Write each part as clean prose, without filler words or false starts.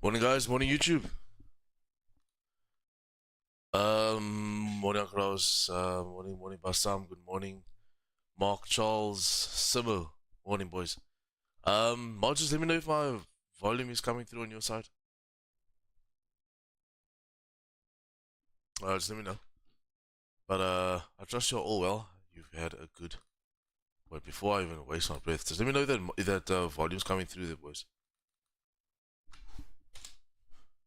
Morning, guys. Morning, YouTube. Morning, Uncle Rose. Morning, Bassam. Good morning, Mark, Charles, Simo. Morning, boys. Mark, just let me know if my volume is coming through on your side. Just let me know. But I trust you're all well. You've had a good. Wait, before I even waste my breath, just let me know that volume's coming through there, boys.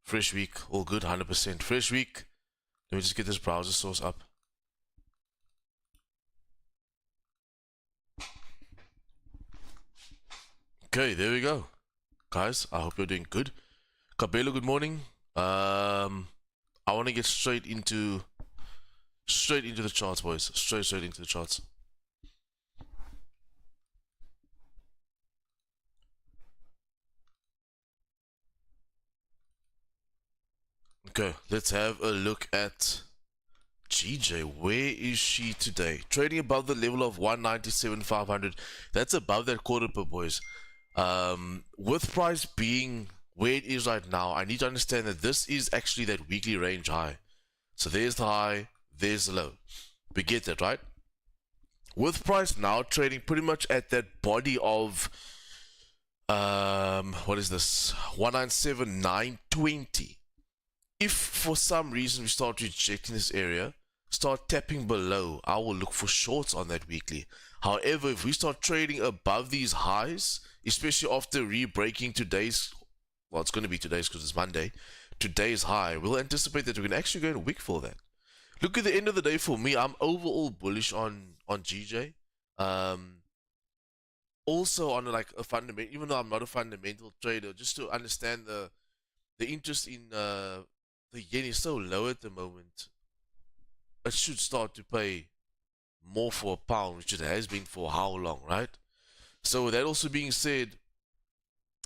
Fresh week, all good, 100%. Fresh week. Let me just get this browser source up. Okay, there we go. Guys, I hope you're doing good. Cabello, good morning. I want to get straight into the charts, boys. Straight into the charts. Okay, let's have a look at GJ. Where is she today? Trading above the level of 197,500. That's above that quarter per, boys. With price being where it is right now, I need to understand that this is actually that weekly range high. So there's the high, there's the low. We get that, right? With price now trading pretty much at that body of what is this? 197,920. If for some reason we start rejecting this area, start tapping below, I will look for shorts on that weekly. However, if we start trading above these highs, especially after re-breaking today's, well, it's going to be today's because it's Monday, today's high, we'll anticipate that we can actually go and wick for that. Look, at the end of the day, for me, I'm overall bullish on GJ. Also on like a fundamental, even though I'm not a fundamental trader, just to understand the interest in the yen is so low at the moment. It should start to pay more for a pound, which it has been for how long, right? So that also being said,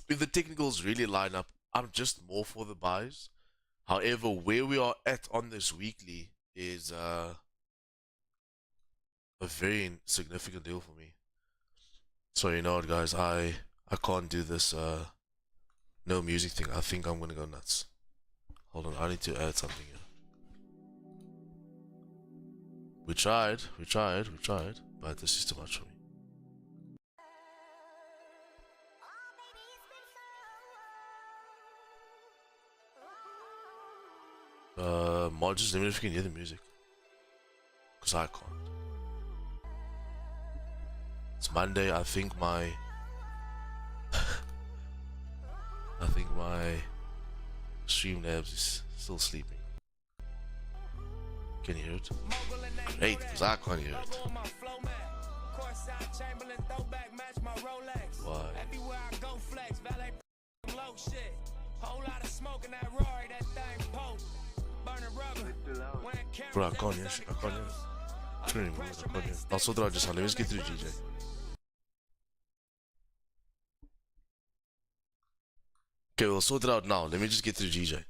if the technicals really line up, I'm just more for the buys. However, where we are at on this weekly is a very significant deal for me. So you know what, guys, I can't do this no music thing. I think I'm gonna go nuts. Hold on, I need to add something here. We tried, but this is too much for me. Mod, just let me know if you can hear the music. Cause I can't. It's Monday, I think my Streamlabs is still sleeping. Can you hear it? Great, because I can't hear it. Why? Bro, I can't hear it. I can't hear it. It's really weird. I can't hear it. I'll sort it out just now. Let me just get through GJ. Okay, we'll sort it out now. Let me just get through GJ.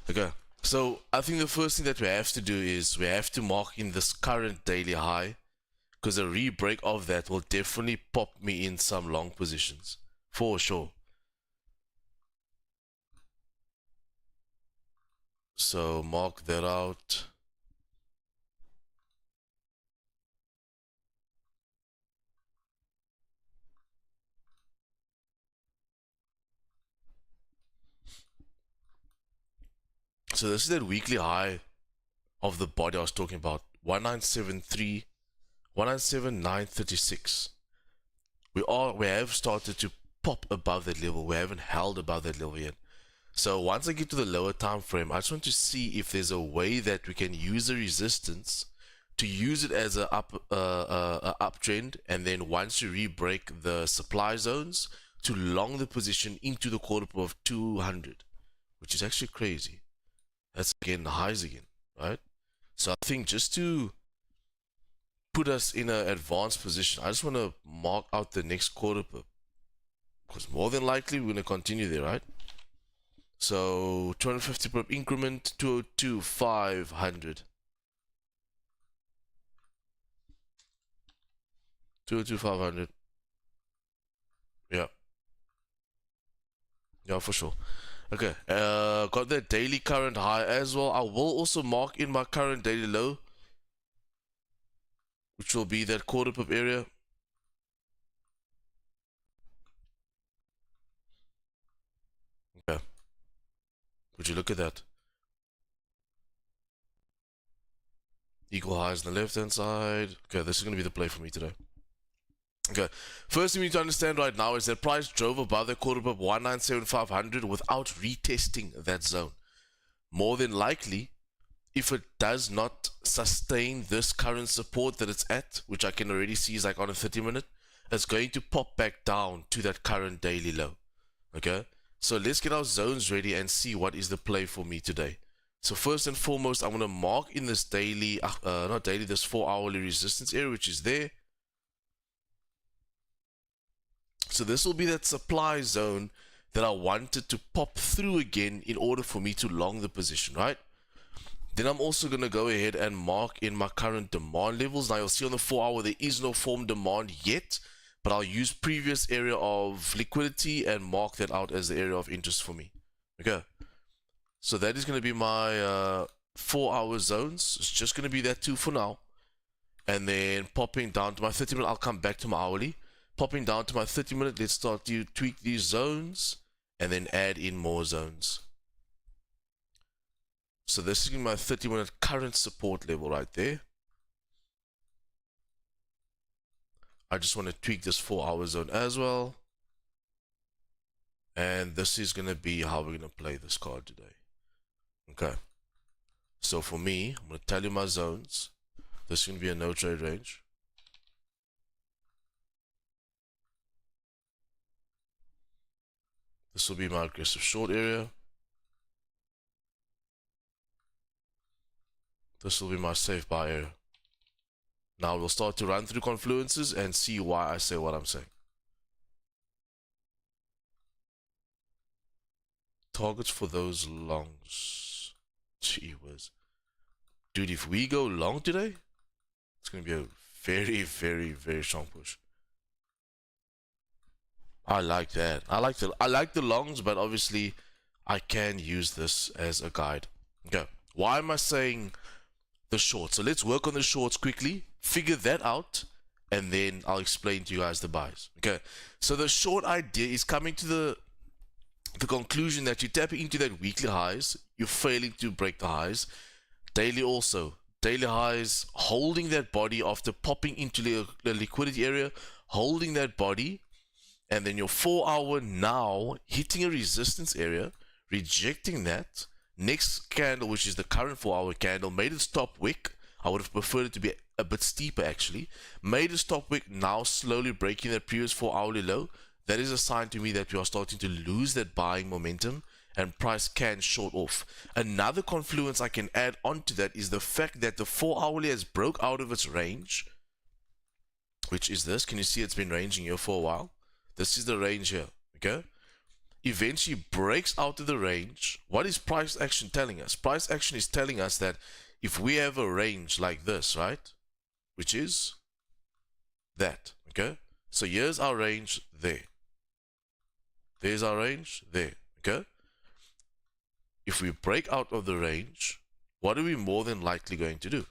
Okay. So I think the first thing that we have to do is we have to mark in this current daily high, because a re-break of that will definitely pop me in some long positions for sure. So mark that out. So this is that weekly high of the body I was talking about, 1973, 197,936. We have started to pop above that level. We haven't held above that level yet. So once I get to the lower time frame, I just want to see if there's a way that we can use the resistance to use it as a uptrend, and then once you re-break the supply zones, to long the position into the quarter of 200, which is actually crazy. That's again highs again, right? So I think just to put us in an advanced position, I just want to mark out the next quarter, because more than likely we're going to continue there, right? So 250 per increment, 202, 500. 202, 500. Yeah. Yeah, for sure. Okay, got that daily current high as well. I will also mark in my current daily low, which will be that quarter pip area. Okay, would you look at that? Equal highs on the left hand side. Okay, this is going to be the play for me today. Okay, first thing we need to understand right now is that price drove above the quarter pip 197,500 without retesting that zone. More than likely, if it does not sustain this current support that it's at, which I can already see is like on a 30-minute, it's going to pop back down to that current daily low. Okay, so let's get our zones ready and see what is the play for me today. So first and foremost, I'm going to mark in this daily, not daily, this 4-hourly resistance area, which is there. So this will be that supply zone that I wanted to pop through again in order for me to long the position, right? Then I'm also going to go ahead and mark in my current demand levels. Now you'll see on the 4-hour there is no form demand yet, but I'll use previous area of liquidity and mark that out as the area of interest for me. Okay, so that is going to be my 4-hour zones. It's just going to be that 2 for now. And then popping down to my 30-minute, I'll come back to my hourly. Popping down to my 30-minute, let's start to tweak these zones and then add in more zones. So this is my 30-minute current support level right there. I just want to tweak this 4-hour zone as well. And this is going to be how we're going to play this card today. Okay. So for me, I'm going to tell you my zones. This is going to be a no trade range. This will be my aggressive short area. This will be my safe buy area. Now we'll start to run through confluences and see why I say what I'm saying. Targets for those longs. Gee whiz. Dude, if we go long today, it's going to be a very, very, very strong push. I like that. I like the longs, but obviously I can use this as a guide. Okay. Why am I saying the shorts? So let's work on the shorts quickly, figure that out, and then I'll explain to you guys the buys. Okay. So the short idea is coming to the conclusion that you're tapping into that weekly highs, you're failing to break the highs. Daily also. Daily highs, holding that body after popping into the liquidity area, holding that body. And then your 4-hour now hitting a resistance area, rejecting that. Next candle, which is the current 4-hour candle, made a stop wick. I would have preferred it to be a bit steeper actually. Made a stop wick, now slowly breaking that previous 4-hourly low. That is a sign to me that we are starting to lose that buying momentum and price can short off. Another confluence I can add on to that is the fact that the 4-hourly has broke out of its range, which is this. Can you see it's been ranging here for a while? This is the range here, okay? Eventually breaks out of the range. What is price action telling us? Price action is telling us that if we have a range like this, right? Which is that, okay? So here's our range there. There's our range there, okay? If we break out of the range, what are we more than likely going to do?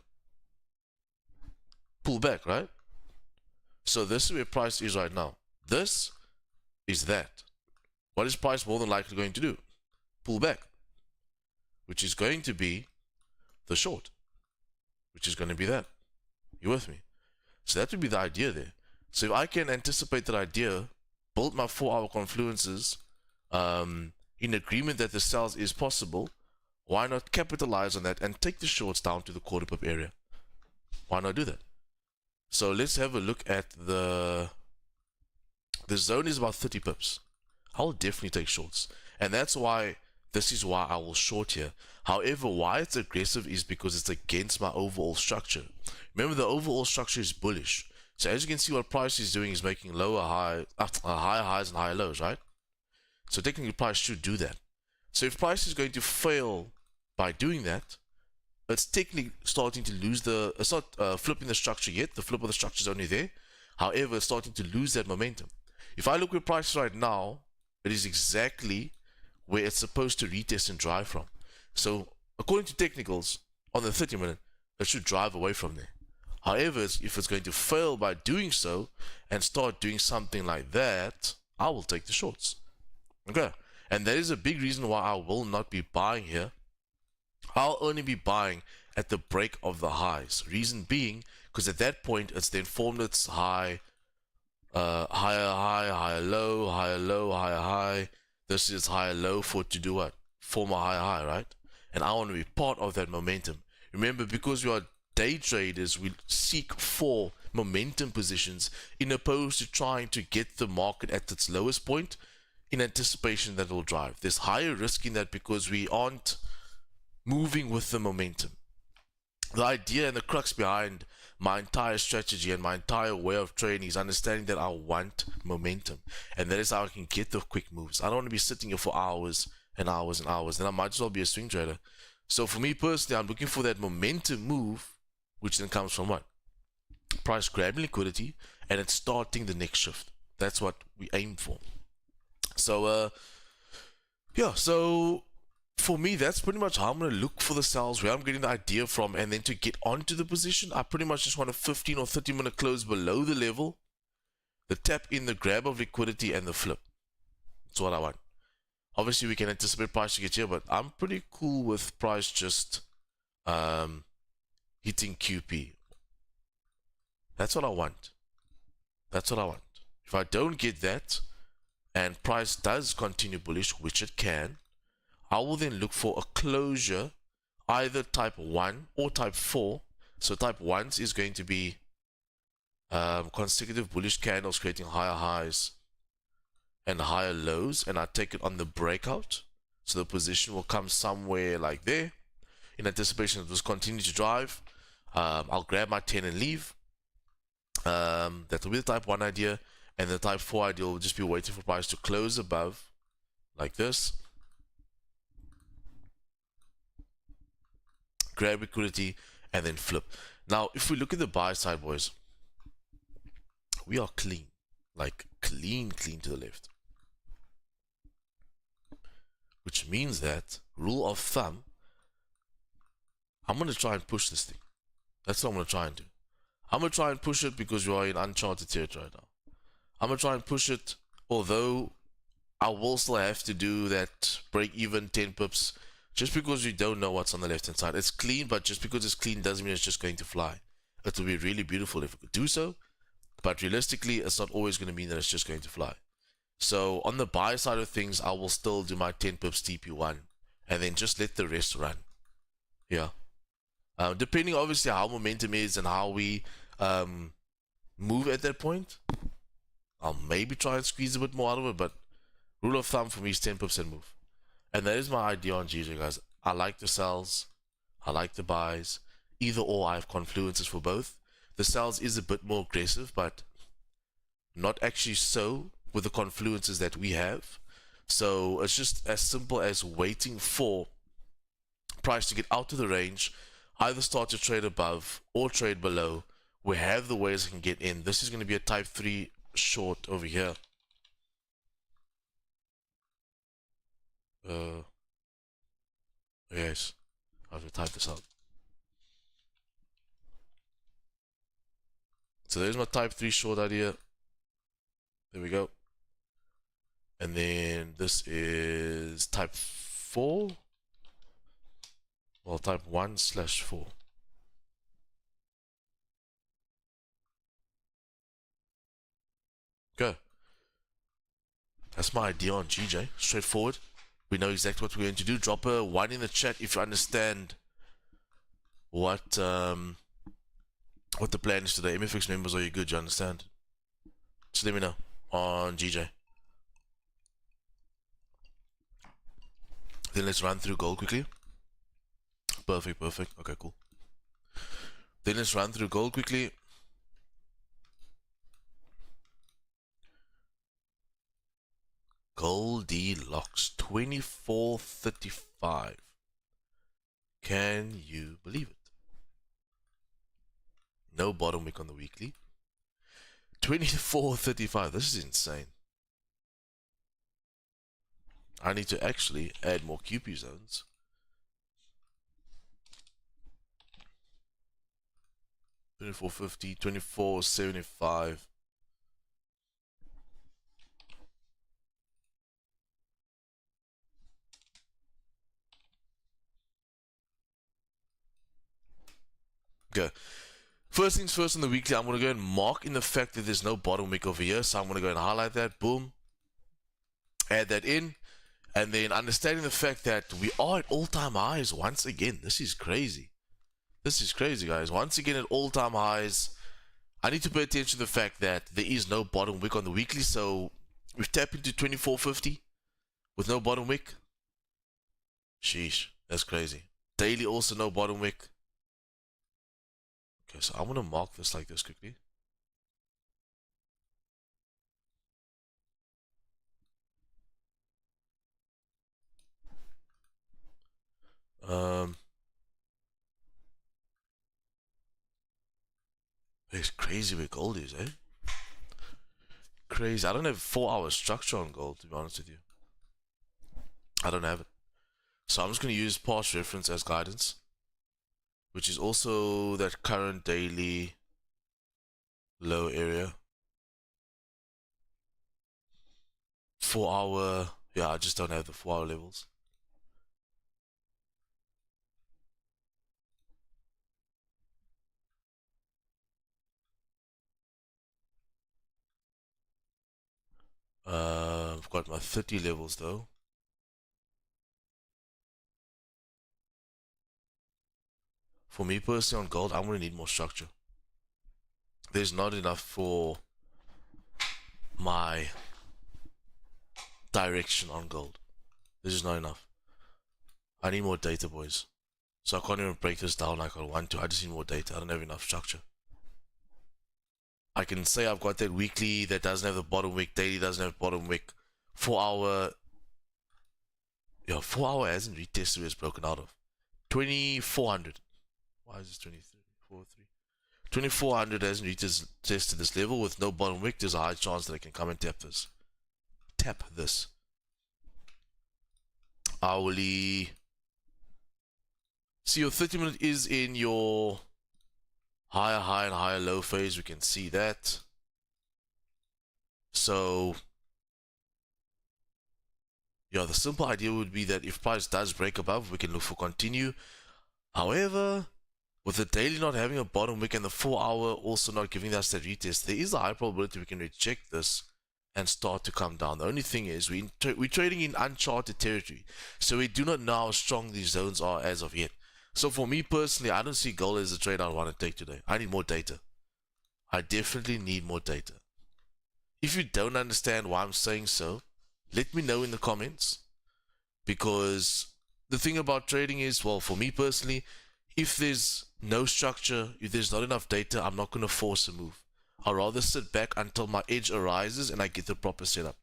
Pull back, right? So this is where price is right now. This is that. What is price more than likely going to do? Pull back, which is going to be the short, which is going to be that. You with me? So that would be the idea there. So if I can anticipate that idea, build my 4-hour confluences in agreement that the sells is possible, why not capitalize on that and take the shorts down to the quarter pip area? Why not do that? So let's have a look at the zone is about 30 pips. I'll definitely take shorts. And that's why, this is why I will short here. However, why it's aggressive is because it's against my overall structure. Remember, the overall structure is bullish. So as you can see, what price is doing is making higher highs and higher lows, right? So technically price should do that. So if price is going to fail by doing that, it's technically starting to lose it's not flipping the structure yet. The flip of the structure is only there. However, it's starting to lose that momentum. If I look where price is right now, it is exactly where it's supposed to retest and drive from. So according to technicals, on the 30-minute, it should drive away from there. However, if it's going to fail by doing so and start doing something like that, I will take the shorts. Okay, and that is a big reason why I will not be buying here. I'll only be buying at the break of the highs. Reason being, because at that point it's then formed its high, higher high, higher low, higher low, higher high. This is higher low for it to do what? Form a higher high, right? And I want to be part of that momentum. Remember, because we are day traders, we seek for momentum positions in opposed to trying to get the market at its lowest point in anticipation that it will drive. There's higher risk in that because we aren't moving with the momentum. The idea and the crux behind my entire strategy and my entire way of trading is understanding that I want momentum, and that is how I can get the quick moves. I don't want to be sitting here for hours and hours and hours. Then I might as well be a swing trader. So for me personally, I'm looking for that momentum move, which then comes from what? Price grabbing liquidity and it's starting the next shift. That's what we aim for. So yeah, so for me, that's pretty much how I'm going to look for the sells, where I'm getting the idea from, and then to get onto the position, I pretty much just want a 15 or 30-minute close below the level, the tap in, the grab of liquidity, and the flip. That's what I want. Obviously, we can anticipate price to get here, but I'm pretty cool with price just hitting QP. That's what I want. That's what I want. If I don't get that, and price does continue bullish, which it can, I will then look for a closure, either type 1 or type 4. So type 1s is going to be consecutive bullish candles creating higher highs and higher lows, and I take it on the breakout. So the position will come somewhere like there. In anticipation it will continue to drive. I'll grab my 10 and leave. That will be the type 1 idea. And the type 4 idea will just be waiting for price to close above, like this. Grab liquidity, and then flip. Now, if we look at the buy side, boys, we are clean. Like, clean to the left. Which means that, rule of thumb, I'm going to try and push this thing. That's what I'm going to try and do. I'm going to try and push it because we are in uncharted territory right now. I'm going to try and push it, although I will still have to do that break even 10 pips, just because we don't know what's on the left hand side. It's clean, but just because it's clean doesn't mean it's just going to fly. It will be really beautiful if it could do so, but realistically, it's not always going to mean that it's just going to fly. So on the buy side of things, I will still do my 10 pips TP1, and then just let the rest run. Yeah. Depending obviously how momentum is and how we move at that point, I'll maybe try and squeeze a bit more out of it, but rule of thumb for me is 10 pips and move. And that is my idea on GJ, guys. I like the sells, I like the buys. Either or, I have confluences for both. The sells is a bit more aggressive, but not actually so with the confluences that we have. So it's just as simple as waiting for price to get out of the range, either start to trade above or trade below. We have the ways I can get in. This is going to be a type 3 short over here. Yes, I have to type this out. So there's my type 3 short idea. There we go. And then this is type 4. Well, type 1/4. Go. That's my idea on GJ. Straightforward. We know exactly what we're going to do. Drop a 1 in the chat if you understand what the plan is today. MFX members, are you good? You understand? So let me know on GJ. Then let's run through gold quickly. Perfect. Okay, cool. Then let's run through gold quickly. Goldilocks 24.35. Can you believe it? No bottom wick on the weekly. 24.35. This is insane. I need to actually add more QP zones. $24.50, $24.75. Okay. First things first on the weekly, I'm going to go and mark in the fact that there's no bottom wick over here. So I'm going to go and highlight that. Boom. Add that in. And then understanding the fact that we are at all-time highs once again. This is crazy. This is crazy, guys. Once again at all-time highs. I need to pay attention to the fact that there is no bottom wick on the weekly. So we've tapped into 24.50 with no bottom wick. Sheesh. That's crazy. Daily also no bottom wick. Okay, so I'm going to mark this like this quickly. It's crazy where gold is, eh? Crazy. I don't have 4-hour structure on gold, to be honest with you. I don't have it. So I'm just going to use past reference as guidance, which is also that current daily low area. 4-hour, yeah, I just don't have the 4-hour levels. I've got my 30 levels though. For me personally on gold, I'm going to need more structure. There's not enough for my direction on gold. There's just not enough. I need more data, boys. So I can't even break this down like I want to. I just need more data. I don't have enough structure. I can say I've got that weekly that doesn't have the bottom wick, daily doesn't have bottom wick. 4-hour, yeah, 4-hour hasn't retested where it's broken out of. 2400. Why is this 2343? 2400 hasn't retested this level with no bottom wick. There's a high chance that I can come and tap this. Tap this. Hourly. See, your 30-minute is in your higher high and higher low phase. We can see that. So yeah, the simple idea would be that if price does break above, we can look for continue. However, with the daily not having a bottom wick and the 4-hour also not giving us that retest, there is a high probability we can reject this and start to come down. The only thing is we're trading in uncharted territory, so we do not know how strong these zones are as of yet. So for me personally, I don't see gold as a trade I want to take today. I need more data. I definitely need more data. If you don't understand why I'm saying so, let me know in the comments. Because the thing about trading is, well, for me personally, if there's no structure, if there's not enough data, I'm not going to force a move. I'll rather sit back until my edge arises and I get the proper setup.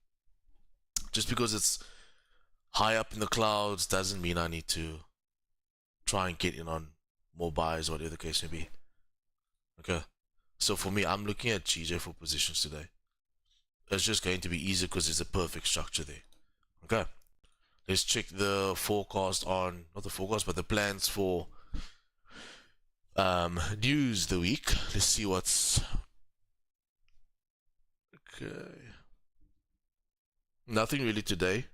Just because it's high up in the clouds doesn't mean I need to try and get in on more buys or whatever the case may be. Okay. So for me, I'm looking at GJ for positions today. It's just going to be easier because there's a perfect structure there. Okay. Let's check the forecast on, not the forecast, but the plans for news the week. Let's see what's okay. Nothing really today.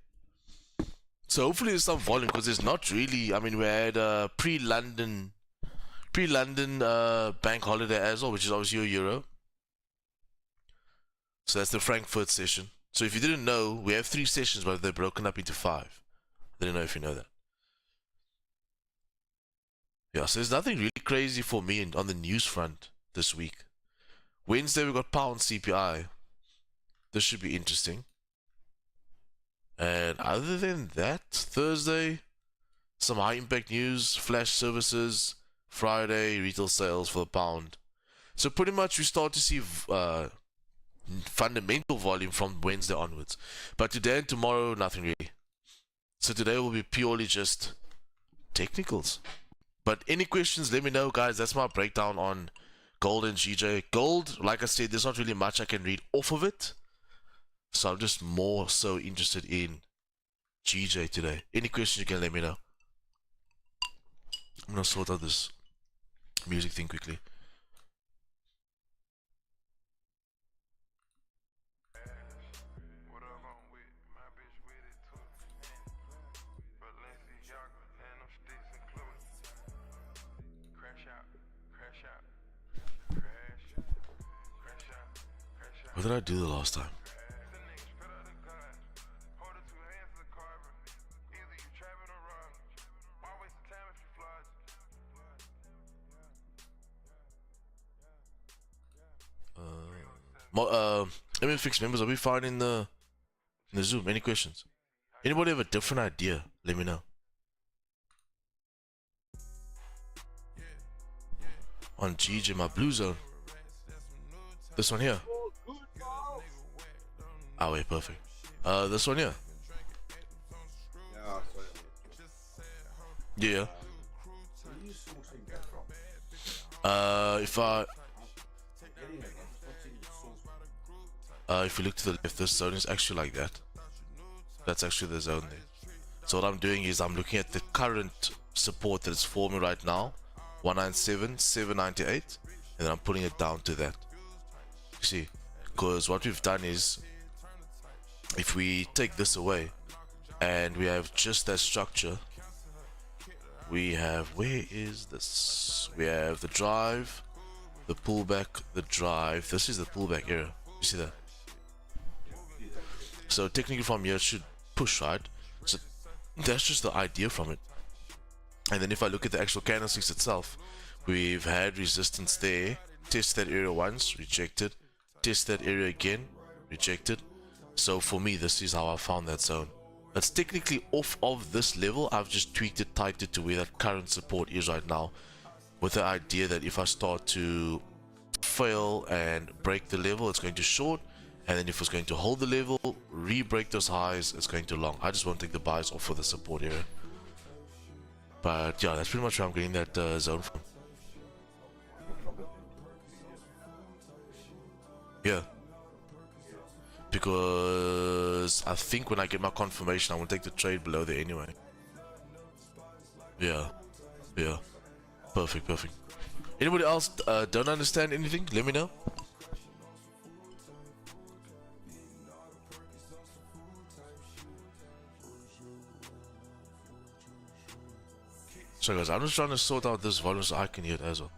So hopefully there's some volume because there's not really. I mean, we had pre-London bank holiday as well, which is obviously a euro. So that's the Frankfurt session. So if you didn't know, we have 3 sessions, but they're broken up into 5. I didn't know if you know that. Yeah, so there's nothing really crazy for me on the news front this week. Wednesday we got pound CPI. This should be interesting. And other than that, Thursday, some high impact news, flash services, Friday, retail sales for the pound. So pretty much we start to see fundamental volume from Wednesday onwards. But today and tomorrow, nothing really. So today will be purely just technicals. But any questions, let me know, guys. That's my breakdown on gold and GJ. Gold, like I said, there's not really much I can read off of it. So I'm just more so interested in GJ today. Any questions you can let me know. I'm gonna sort out this music thing quickly. What did I do the last time? Let me fix members. Are we fine in the Zoom? Any questions? Anybody have a different idea? Let me know. On GJ, my blue zone. This one here. Ah, wait, perfect. This one here. Yeah. If you look to the left, this zone is actually like that. That's actually the zone there. So what I'm doing is I'm looking at the current support that is forming right now, 197, 798, and then I'm putting it down to that. You see, because what we've done is, if we take this away and we have just that structure, we have, where is this? We have the drive, the pullback, the drive. This is the pullback area. You see that? So technically from here it should push, right? So that's just the idea from it. And then if I look at the actual candlesticks itself, we've had resistance there, test that area once, rejected, test that area again, rejected. So for me, this is how I found that zone. That's technically off of this level. I've just tweaked it, tightened it to where that current support is right now, with the idea that if I start to fail and break the level, it's going to short, and then if it's going to hold the level, re-break those highs, it's going to long. I just won't take the buys off for the support area. But yeah, that's pretty much where I'm getting that zone from. Yeah, because I think when I get my confirmation, I will take the trade below there anyway. Yeah, perfect. Anybody else don't understand anything? Let me know. So guys, I'm just trying to sort out this volume so I can hear it as well.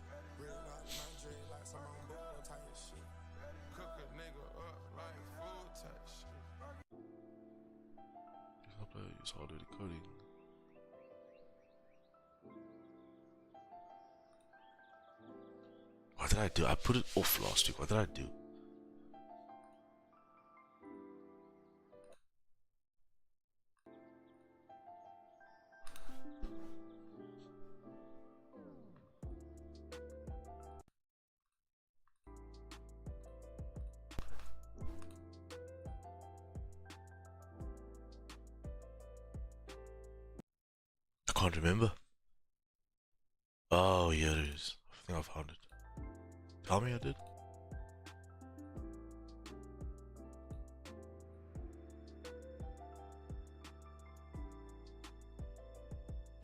It's already coding. What did I do? I put it off last week. What did I do? I can't remember. Oh, yeah, it is. I think I found it. Tell me I did.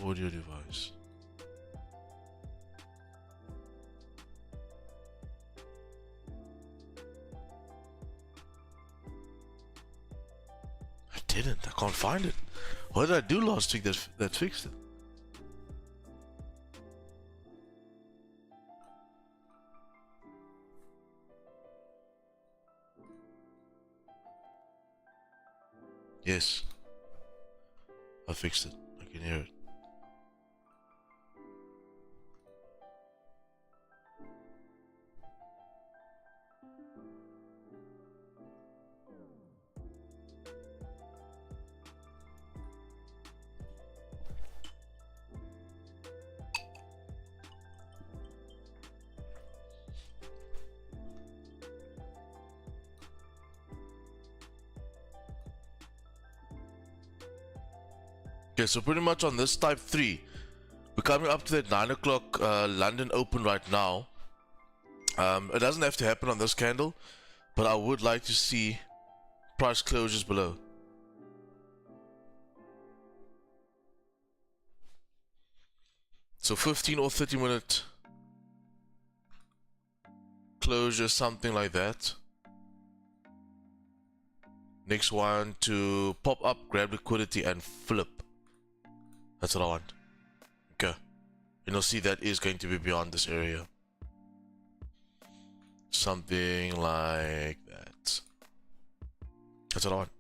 Audio device. I didn't. I can't find it. What did I do last week that fixed it? Yes. I fixed it. I can hear it. Okay, so pretty much on this type 3, we're coming up to that 9 o'clock London open right now. It doesn't have to happen on this candle, but I would like to see price closures below. So 15 or 30 minute closure, something like that. Next one to pop up, grab liquidity and flip. That's what I want. Okay. And you'll see that is going to be beyond this area. Something like that. That's what I want.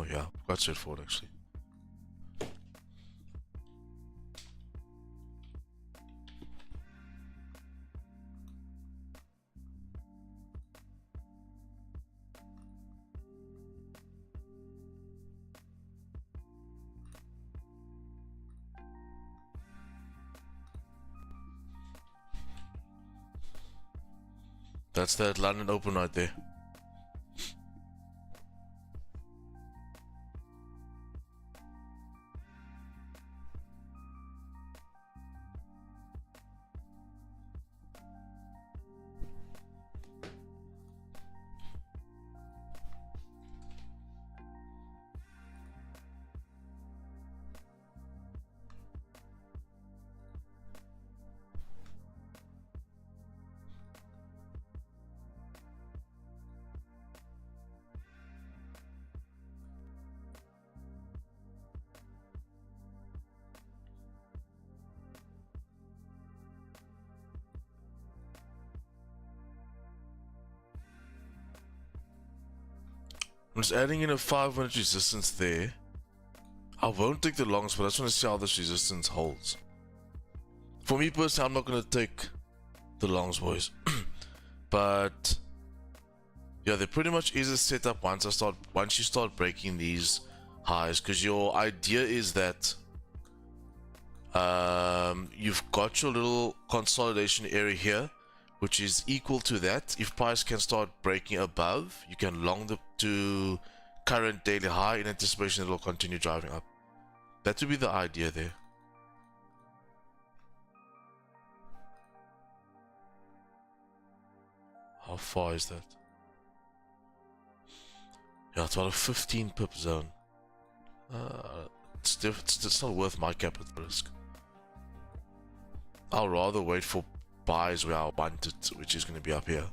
Yeah, quite straightforward actually. That's that London Open right there. I'm just adding in a 5-minute resistance there. I won't take the longs, but I just want to see how this resistance holds. For me personally, I'm not going to take the longs, boys. But yeah, there pretty much is a setup once you start breaking these highs, because your idea is that you've got your little consolidation area here, which is equal to that. If price can start breaking above, you can long the to current daily high in anticipation it will continue driving up. That would be the idea there. How far is that? Yeah, it's about a 15 pip zone. It's not worth my capital risk. I'll rather wait for buys where I want it, which is going to be up here.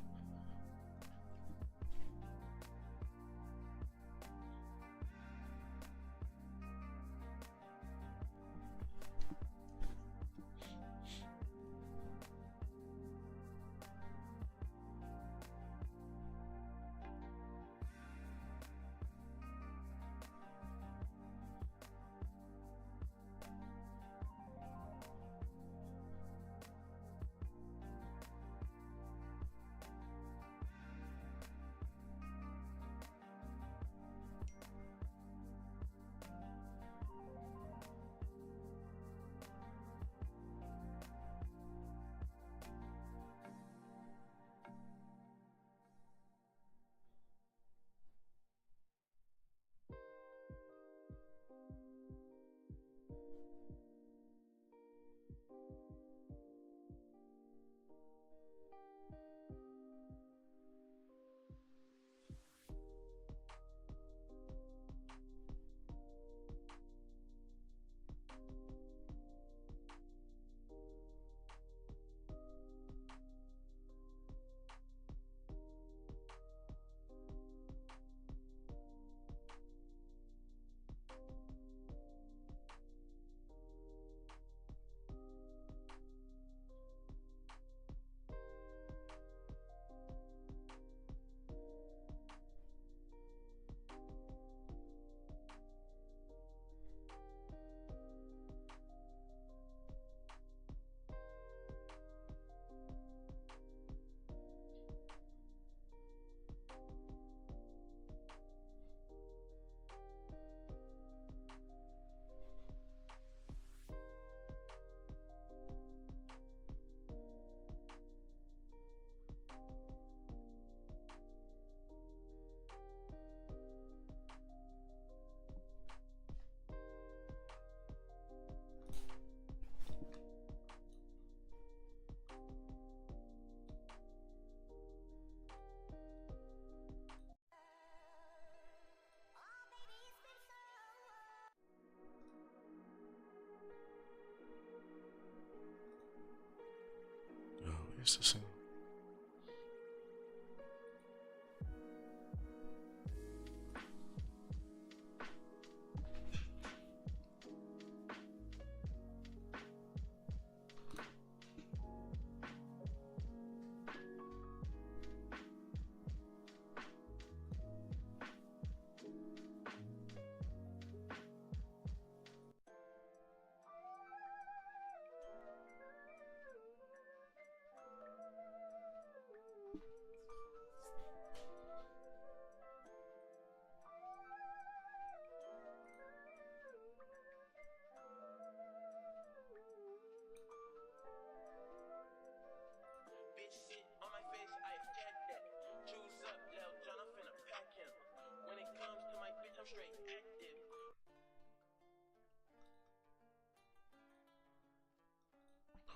Where's this thing?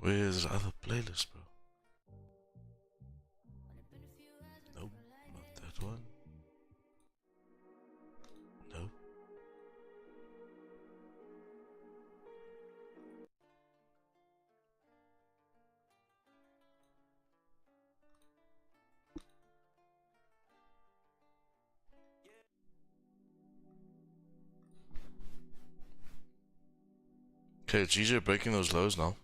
Where's the other playlist, bro? Nope, not that one. Nope. Okay, GJ breaking those lows now.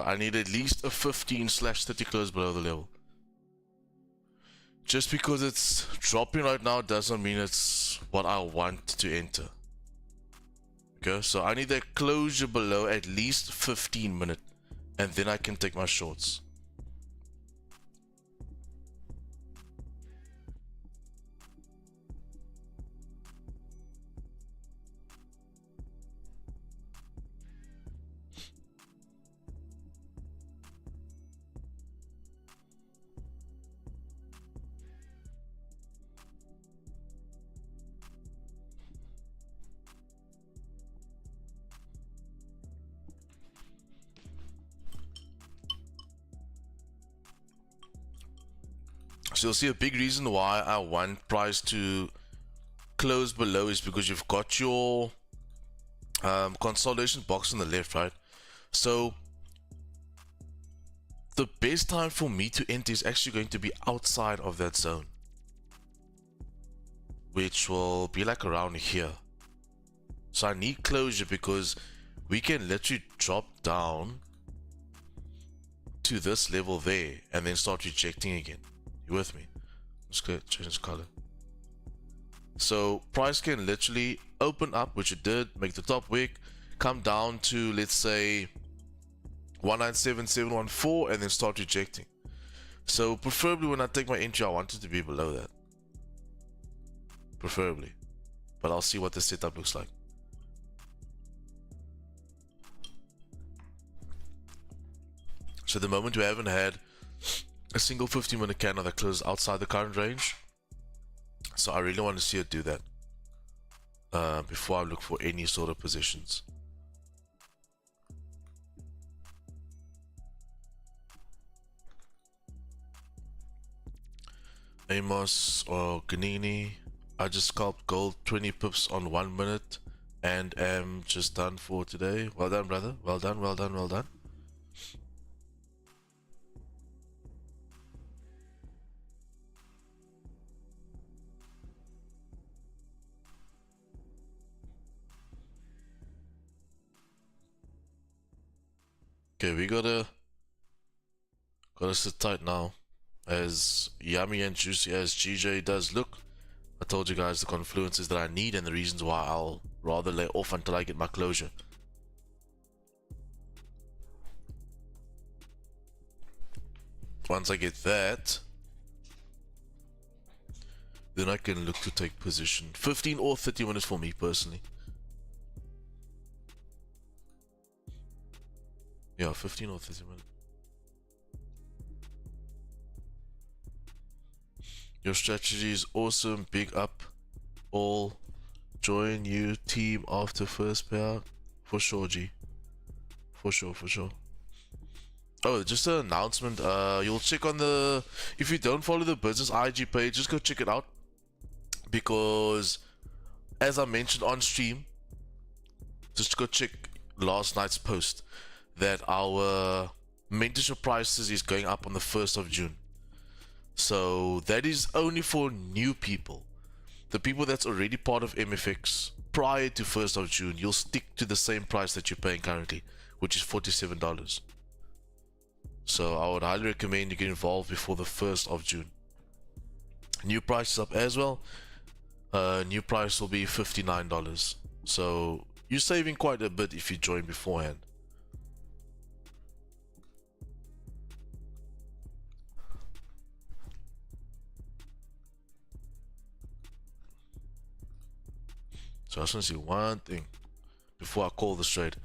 I need at least a 15/30 close below the level. Just because it's dropping right now doesn't mean it's what I want to enter. Okay, so I need that closure below at least 15 minutes, and then I can take my shorts. So you'll see a big reason why I want price to close below is because you've got your consolidation box on the left, right? So the best time for me to enter is actually going to be outside of that zone, which will be like around here. So I need closure because we can literally drop down to this level there and then start rejecting again. You with me? Let's go change this color. So price can literally open up, which it did, make the top wick, come down to, let's say, 197714, and then start rejecting. So preferably when I take my entry, I want it to be below that. Preferably. But I'll see what the setup looks like. So at the moment we haven't had a single 15-minute candle that closes outside the current range. So I really want to see it do that before I look for any sort of positions. Amos or Ganini, I just scalped gold 20 pips on 1 minute and am just done for today. Well done, brother. Well done, well done, well done. Okay, we gotta sit tight now. As yummy and juicy as GJ does look, I told you guys the confluences that I need and the reasons why I'll rather lay off until I get my closure. Once I get that, then I can look to take position. 15 or 30 minutes for me personally. Yeah, 15 or 30 minutes. Your strategy is awesome. Big up. All join you team after first payout. For sure, G. For sure, for sure. Oh, just an announcement. You'll check on the... If you don't follow the business IG page, just go check it out. Because, as I mentioned on stream, just go check last night's post that our mentorship prices is going up on the 1st of June. So that is only for new people. The people that's already part of MFX prior to 1st of June, you'll stick to the same price that you're paying currently, which is $47. So I would highly recommend you get involved before the 1st of June. New price is up as well. New price will be $59. So you're saving quite a bit if you join beforehand. So I just want to see one thing before I call this trade.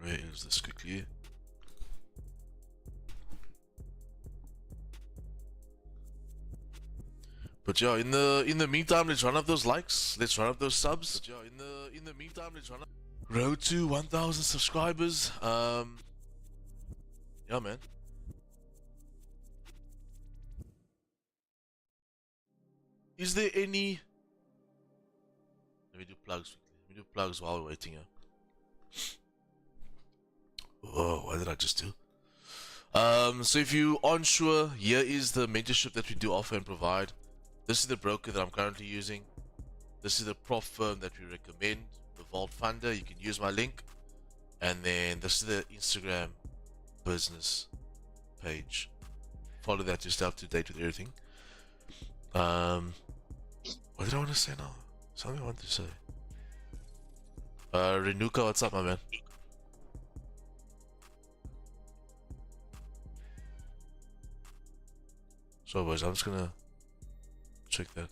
Where is this quickly? But yeah, in the meantime, let's run up those likes. Let's run up those subs. But yeah, in the meantime, let's run up. Road to 1,000 subscribers. Yeah, man. Is there any? Let me do plugs. Let me do plugs while we're waiting here. Whoa, what did I just do? So if you aren't sure, here is the mentorship that we do offer and provide. This is the broker that I'm currently using. This is the prop firm that we recommend, the Vault Funder. You can use my link. And then this is the Instagram business page. Follow that to stay up to date with everything. What did I want to say now? Something I wanted to say. Renuka, what's up, my man? So boys, I'm just gonna check that.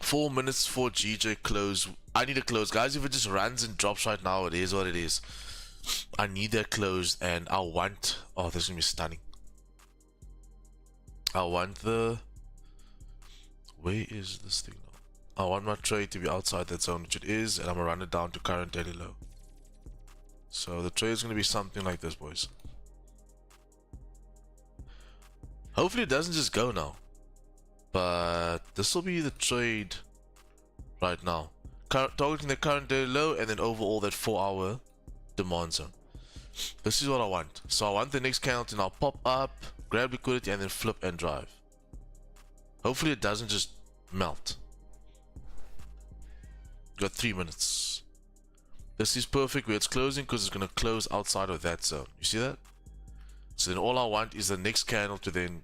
4 minutes for GJ close. I need a close, guys. If it just runs and drops right now, it is what it is. I need that closed, and I want. Oh, this is gonna be stunning. I want the. Where is this thing now? I want my trade to be outside that zone, which it is, and I'm gonna run it down to current daily low. So the trade is gonna be something like this, boys. Hopefully it doesn't just go now. But this will be the trade right now. Targeting the current daily low and then overall that 4-hour demand zone. This is what I want. So I want the next candle to now pop up, grab liquidity, and then flip and drive. Hopefully it doesn't just melt. Got 3 minutes. This is perfect where it's closing because it's going to close outside of that zone. You see that? So then all I want is the next candle to then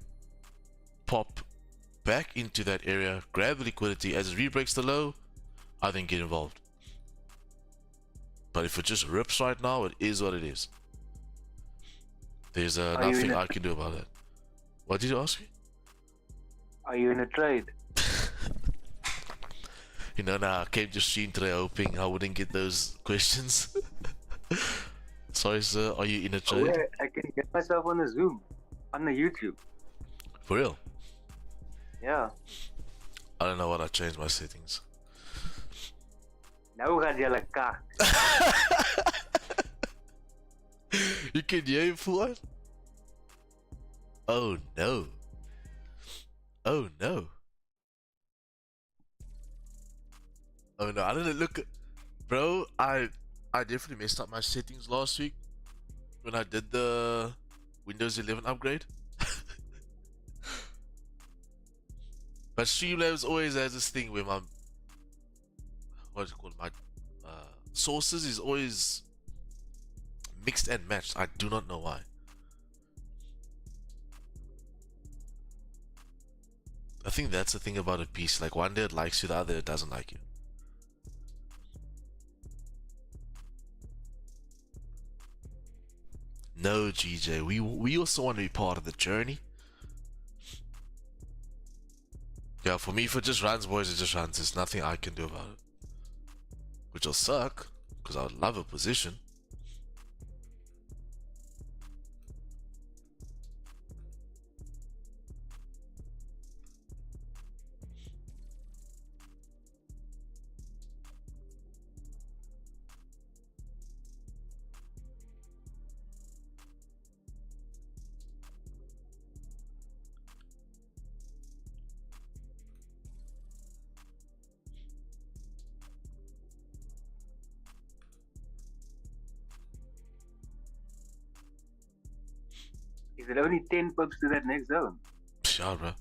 pop back into that area, grab the liquidity. As it re-breaks the low, I then get involved. But if it just rips right now, it is what it is. There's nothing I can do about it. What did you ask me? Are you in a trade? You know, I came to stream today hoping I wouldn't get those questions. Sorry, sir. Are you in a trade? Oh, yeah, I can get myself on the Zoom, on the YouTube. For real? Yeah. I don't know what I changed my settings. Nou gaat jy lekker. You can hear him for what? Oh no. Oh no. Oh no, I didn't look. Bro, I definitely messed up my settings last week when I did the Windows 11 upgrade. But Streamlabs always has this thing where my sources is always mixed and matched. I do not know why. I think that's the thing about a piece. Like one day it likes you, the other it doesn't like you. No, GJ, we also want to be part of the journey. Yeah, for me, if it just runs, boys, it just runs. There's nothing I can do about it. Which will suck, because I would love a position. Is it only 10 pips to that next zone? Yeah, bro.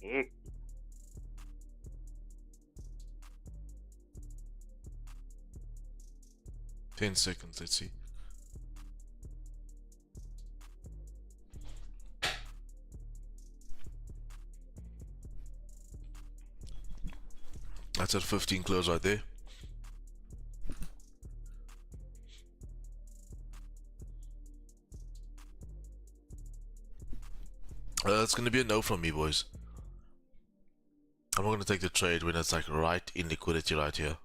Heck. Ten seconds, let's see. That's at 15 close right there. It's gonna be a no from me, boys. I'm not gonna take the trade when it's like right in liquidity right here.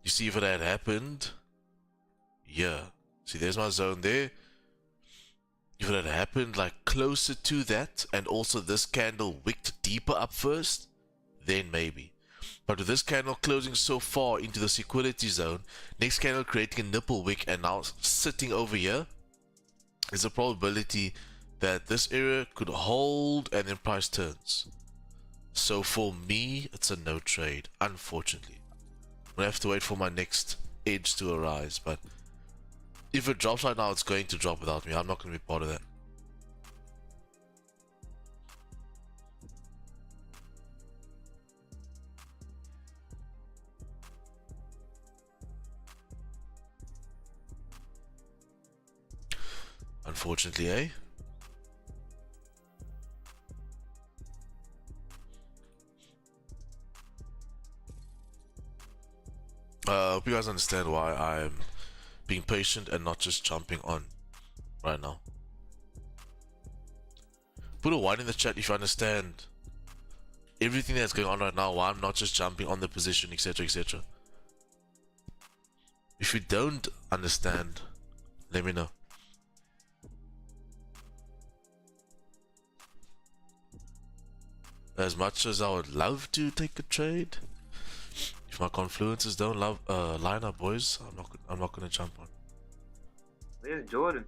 You see, if it had happened, yeah. See, there's my zone there. If it had happened like closer to that, and also this candle wicked deeper up first, then maybe. But with this candle closing so far into this equality zone, next candle creating a nipple wick and now sitting over here, there's a probability that this area could hold and then price turns. So for me, it's a no trade, unfortunately. I'm gonna have to wait for my next edge to arise, but if it drops right now, it's going to drop without me. I'm not gonna be part of that. Unfortunately, eh? I hope you guys understand why I'm being patient and not just jumping on right now. Put a 1 in the chat if you understand everything that's going on right now, why I'm not just jumping on the position, etc, etc. If you don't understand, let me know. As much as I would love to take a trade, if my confluences don't line up, boys, I'm not gonna jump on. Where's Jordan?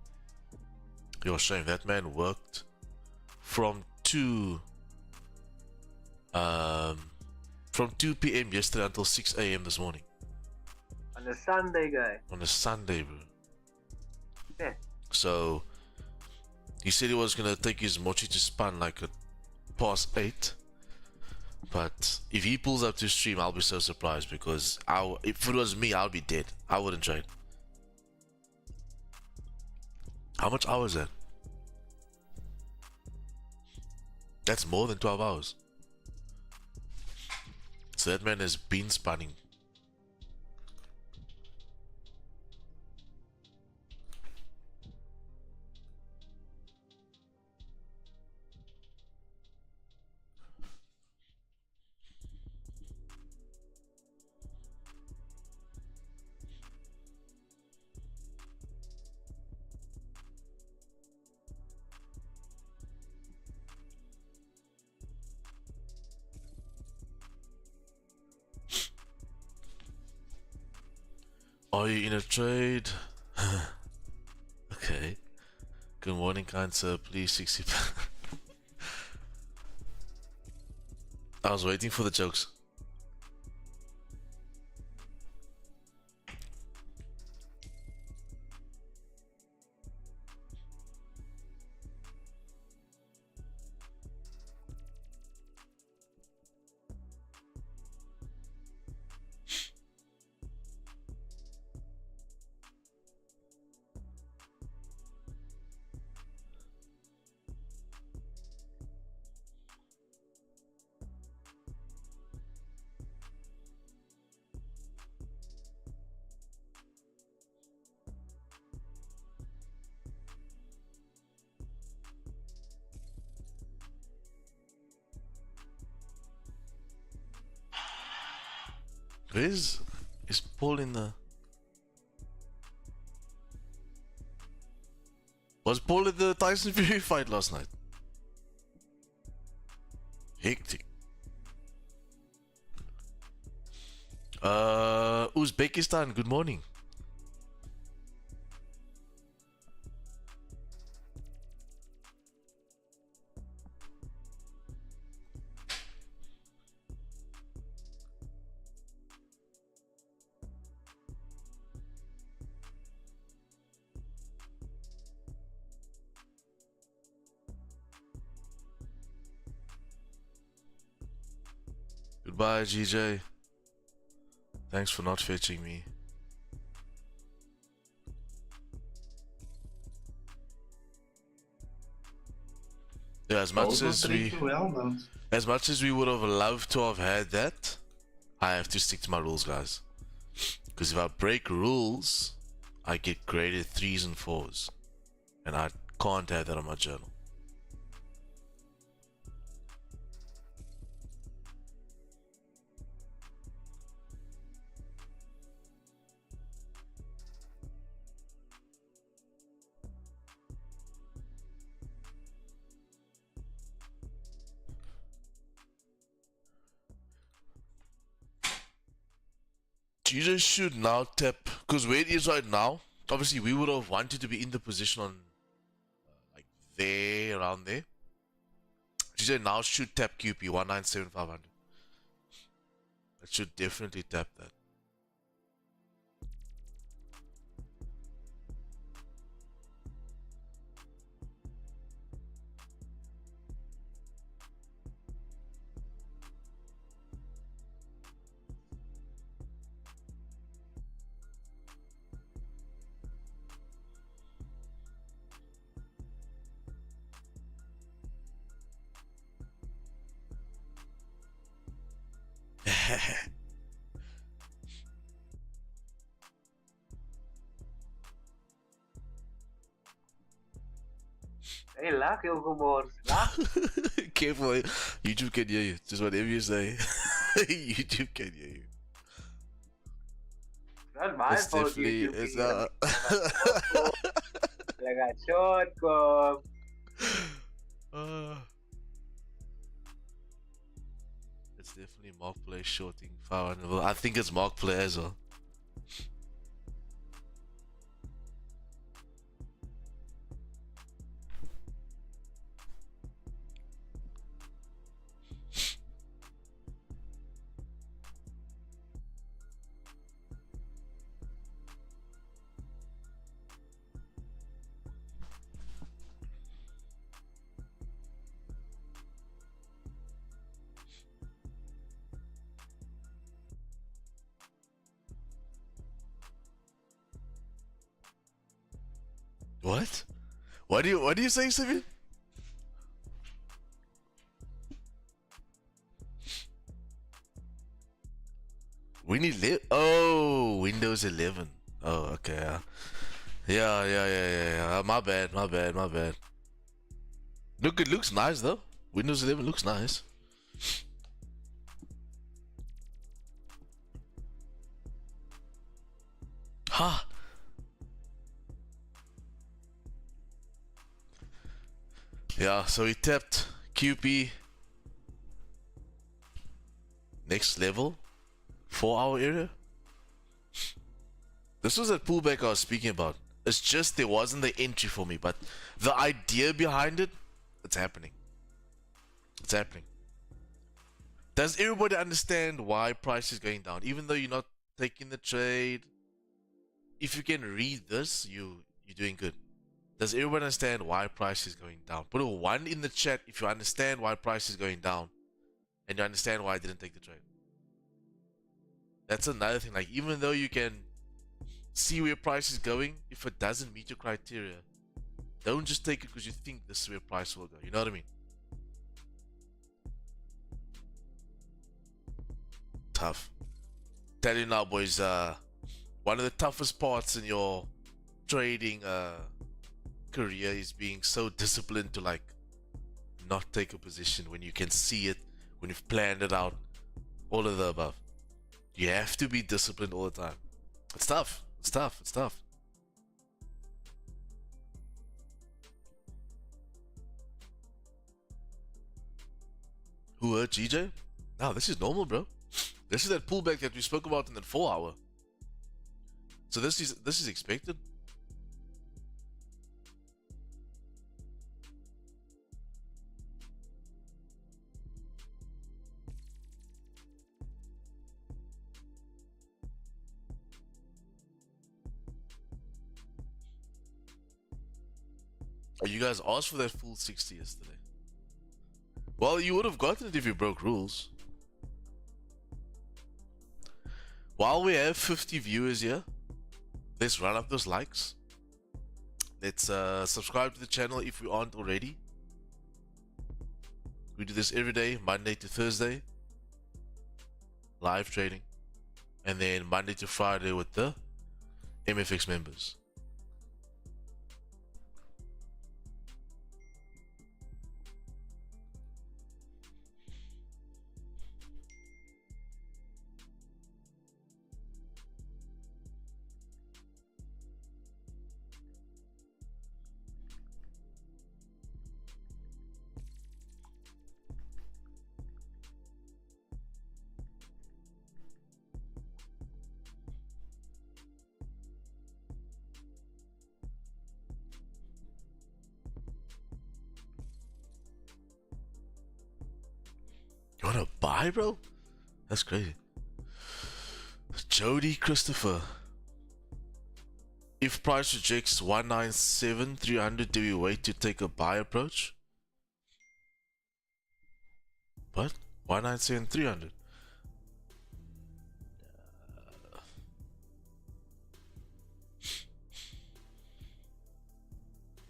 Yo, shame that man worked from 2 p.m. yesterday until 6 a.m. this morning. On a Sunday, guy. On a Sunday, bro. Yeah. So he said he was gonna take his mochi to span like at past 8. But if he pulls up to stream, I'll be so surprised because if it was me, I'll be dead. I wouldn't trade. How much hours is that? That's more than 12 hours. So that man has been spanning. Are you in a trade? Okay. Good morning, kind sir. Please 60. I was waiting for the jokes. Is Paul in the... Was Paul at the Tyson Fury fight last night? Hectic. Uzbekistan, good morning. Goodbye, GJ. Thanks for not fetching me. Yeah, as much as we would have loved to have had that, I have to stick to my rules, guys. Because if I break rules, I get graded 3s and 4s. And I can't have that on my journal. Jesus should now tap, because where it is right now, obviously we would have wanted to be in the position on like there, around there. Jesus now should tap QP 197500. It should definitely tap that. Hey, laugh, Yoko laugh. Careful, YouTube can hear you. Just whatever you say, YouTube can hear you. Not my It's fault, definitely, YouTube. it's Like a short go. It's definitely Mark Play shorting 500. Well, I think it's Mark Play as well. What? What are you saying, Simon? We need Windows 11. Oh, okay. Yeah. My bad. Look, it looks nice though. Windows 11 looks nice. Ha! Yeah, so we tapped QP next level 4-hour area. This was that pullback I was speaking about. It's just there wasn't the entry for me, but the idea behind it, it's happening. It's happening. Does everybody understand why price is going down? Even though you're not taking the trade, if you can read this, you're doing good. Does everyone understand why price is going down? Put a 1 in the chat if you understand why price is going down and you understand why I didn't take the trade. That's another thing. Like, even though you can see where price is going, if it doesn't meet your criteria, don't just take it because you think this is where price will go. You know what I mean? Tough. Tell you now, boys, one of the toughest parts in your trading career is being so disciplined to like not take a position when you can see it, when you've planned it out, all of the above. You have to be disciplined all the time. It's tough. It's tough. Who hurt GJ? No, this is normal, bro. This is that pullback that we spoke about in that 4-hour. So this is expected. Oh, you guys asked for that full 60 yesterday. Well, you would have gotten it if you broke rules. while we have 50 viewers here, let's run up those likes. Let's subscribe to the channel if we aren't already. We do this every day, Monday to Thursday, live trading, and then Monday to Friday with the MFX members. You wanna buy, bro? That's crazy. Jody Christopher. If price rejects 197,300, do we wait to take a buy approach? What? 197,300?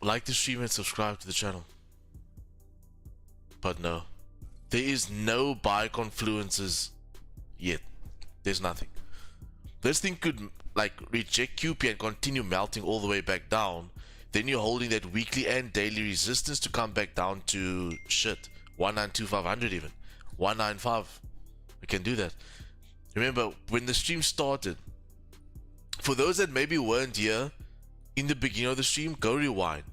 Like the stream and subscribe to the channel. But no. There is no buy confluences yet. There's nothing. This thing could like reject QP and continue melting all the way back down. Then you're holding that weekly and daily resistance to come back down to shit 192,500 even 195. We can do that. Remember when the stream started, for those that maybe weren't here in the beginning of the stream, go rewind.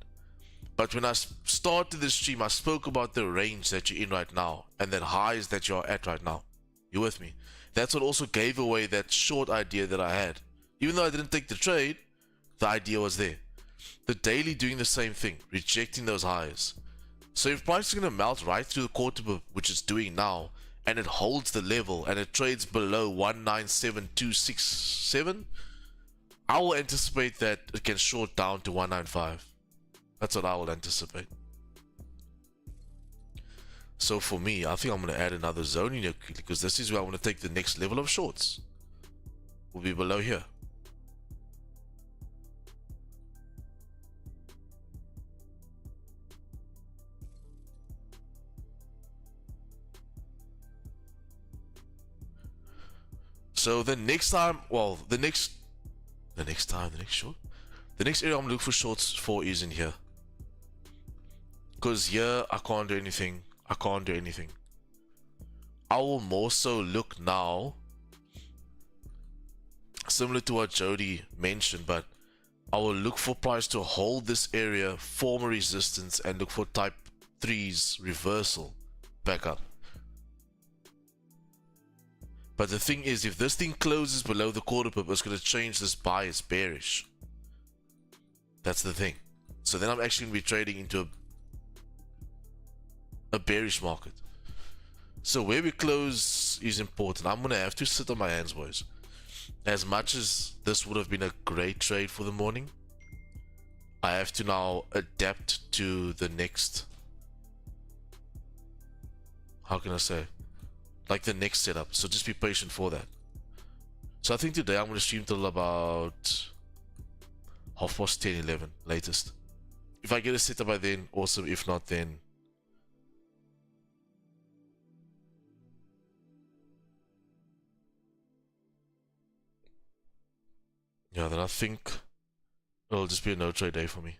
But when I started the stream, I spoke about the range that you're in right now and that highs that you're at right now. You with me? That's what also gave away that short idea that I had. Even though I didn't take the trade, the idea was there. The daily doing the same thing, rejecting those highs. So if price is going to melt right through the quarter, which it's doing now, and it holds the level and it trades below 197,267, I will anticipate that it can short down to 195. That's what I will anticipate. So for me, I think I'm going to add another zone in here quickly because this is where I want to take the next level of shorts. Will be below here. So the next time, well, the next short, the next area I'm going to look for shorts for is in here. Because here, I can't do anything. I will more so look now, similar to what Jody mentioned, but I will look for price to hold this area, form a resistance, and look for type 3's reversal back up. But the thing is, if this thing closes below the quarter pip, it's going to change this bias bearish. That's the thing. So then I'm actually going to be trading into a bearish market. So where we close is important. I'm going to have to sit on my hands, boys. As much as this would have been a great trade for the morning, I have to now adapt to the next, how can I say, like the next setup. So just be patient for that. So I think today I'm going to stream till about 10:30, 11 latest. If I get a setup by then, awesome. If not, then yeah, then I think it'll just be a no trade day for me.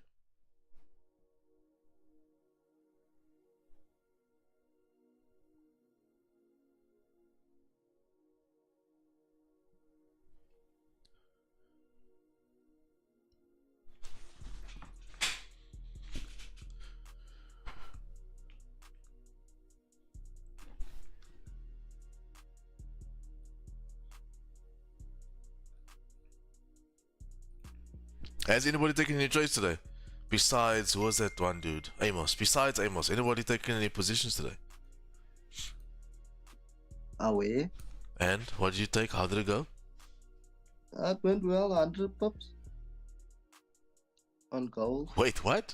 Has anybody taken any trades today? Besides, who was that one dude? Amos. Besides Amos, anybody taken any positions today? Away. And what did you take? How did it go? That went well, 100 pips on gold. Wait, what?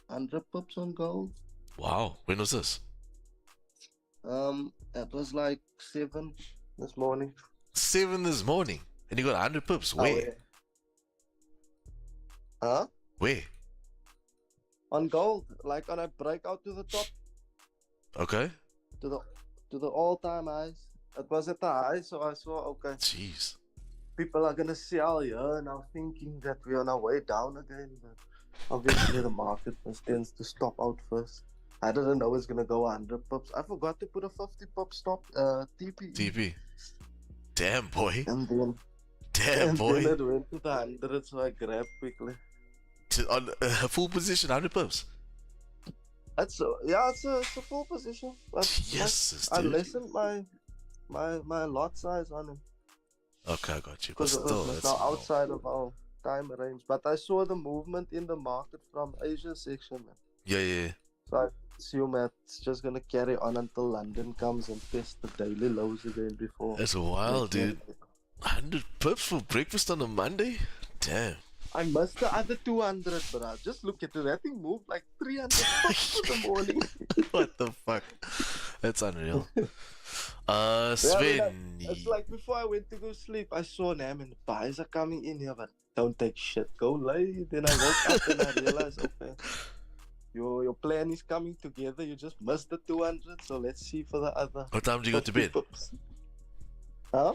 100 pips on gold. Wow, when was this? That was like 7 this morning. 7 this morning, and you got 100 pips. Where? Away. Huh? Where? On gold, like on a breakout to the top, Okay. to the all-time highs. It was at the high, so I saw, okay, Jeez. people are gonna sell here, and I'm thinking that we're on our way down again, but obviously the market tends to stop out first. I didn't know it's gonna go 100 pips. I forgot to put a 50 pip stop TP. TP. Damn, boy. And then Damn, and boy. then it went to the 100, so I grabbed quickly. On a full position, 100 pips. It's a full position. But Yes, I dude. lessened my lot size on him Okay, I got you. But because it still, was that's now small. outside of our time range. But I saw the movement in the market from Asia section, man. Yeah. So I assume that it's just gonna carry on until London comes and test the daily lows again before. That's wild, dude. making- 100 pips for breakfast on a Monday? Damn. I missed the other 200, bro. Just look at it. That thing moved like 300 bucks in the morning. What the fuck? That's unreal. Yeah, Sven. it's like before I went to go sleep, I saw them and the buys are coming in here, but don't take shit. Go lay. Then I woke up and I realized, okay, your plan is coming together. You just missed the 200, so let's see for the other. What time did you go to bed? 50 pips. Huh?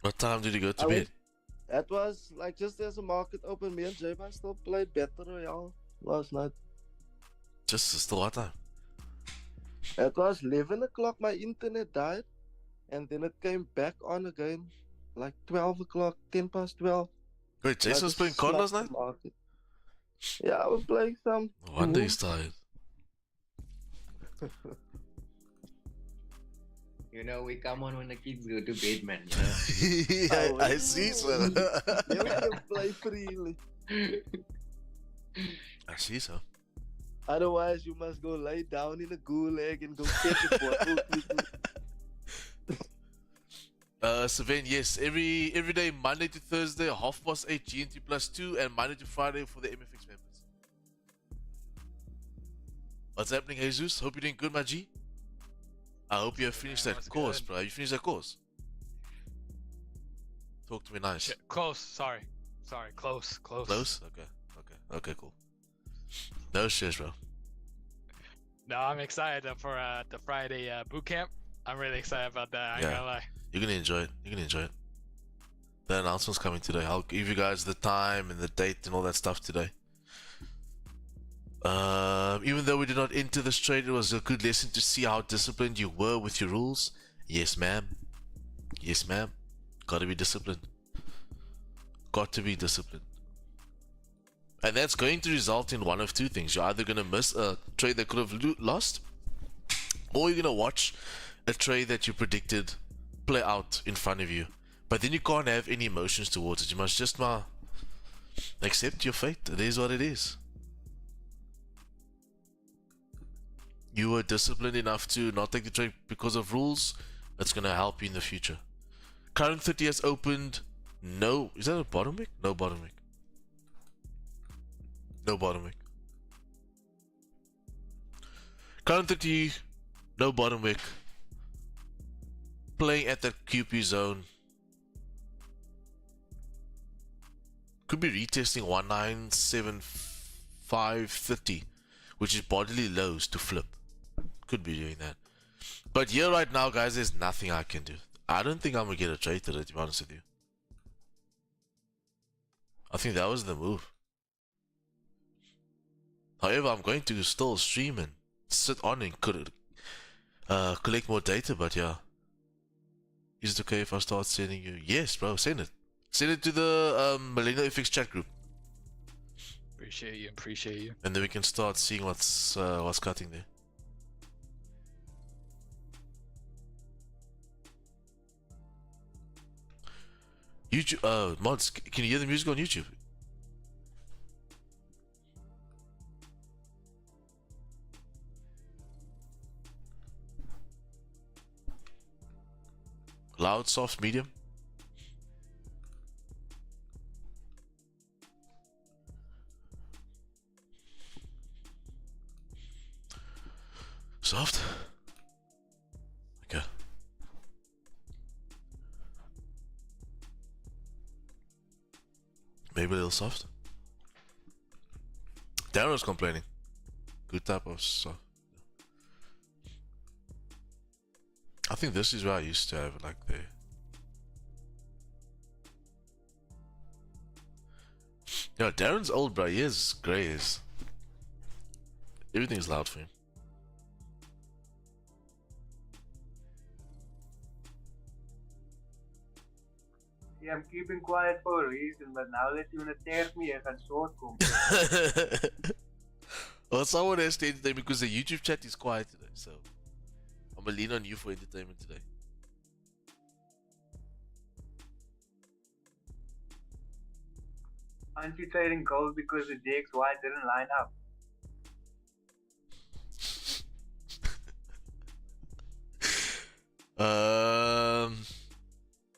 What time did you go to I bed? went- That was like just as the market opened, me and JPY still played Battle Royale last night. Just still what time? It was 11 o'clock, my internet died, and then it came back on again, like 12 o'clock, 10 past 12. Wait, I Jason was just playing COD last snuffed night? the market. Yeah, I was playing some. No wonder he's tired. You know, we come on when the kids go to bed, man. You know? I see, so. You can play freely. I see, so. Otherwise, you must go lay down in a gulag and go catch a bottle. Sven, yes, every day, Monday to Thursday, 8:30 GNT +2, and Monday to Friday for the MFX members. What's happening, Jesus? Hope you're doing good, my G. I hope you have finished that what's course, good? bro. You finished that course? Talk to me nice. Shit, close. Sorry, close. Close? Okay, cool. No stress, bro. No, I'm excited for the Friday boot camp. I'm really excited about that. I ain't Yeah. gonna lie. You're gonna enjoy it. The announcement's coming today. I'll give you guys the time and the date and all that stuff today. Even though we did not enter this trade, it was a good lesson to see how disciplined you were with your rules. Yes, ma'am. Gotta be disciplined. Got to be disciplined. And that's going to result in one of two things. You're either gonna miss a trade that could have lost, or you're gonna watch a trade that you predicted play out in front of you. But then you can't have any emotions towards it. You must just accept your fate. It is what it is. You were disciplined enough to not take the trade because of rules. That's gonna help you in the future. Current 30 has opened. No, is that a bottom wick? No bottom wick. Current 30, no bottom wick. Playing at that QP zone. Could be retesting 197530, which is bodily lows to flip. Could be doing that. But here right now, guys, there's nothing I can do. I don't think I'm gonna get a trade today, to be honest with you. I think that was the move. However, I'm going to still stream and sit on and collect more data, but yeah. Is it okay if I start sending you? Yes, bro, send it. Send it to the Millennial FX chat group. Appreciate you. And then we can start seeing what's cutting there. YouTube, mods, can you hear the music on YouTube? Loud, soft, medium? Soft? Okay. Maybe a little soft. Darren was complaining. Good type of soft. I think this is where I used to have it, like there. Yeah, Darren's old, bro. He is grey. Everything's loud for him. Yeah, I'm keeping quiet for a reason, but now that you attack me, I can short come. Well, someone has to entertain because the YouTube chat is quiet today, so I'm gonna lean on you for entertainment today. Aren't you trading gold because the JXY didn't line up?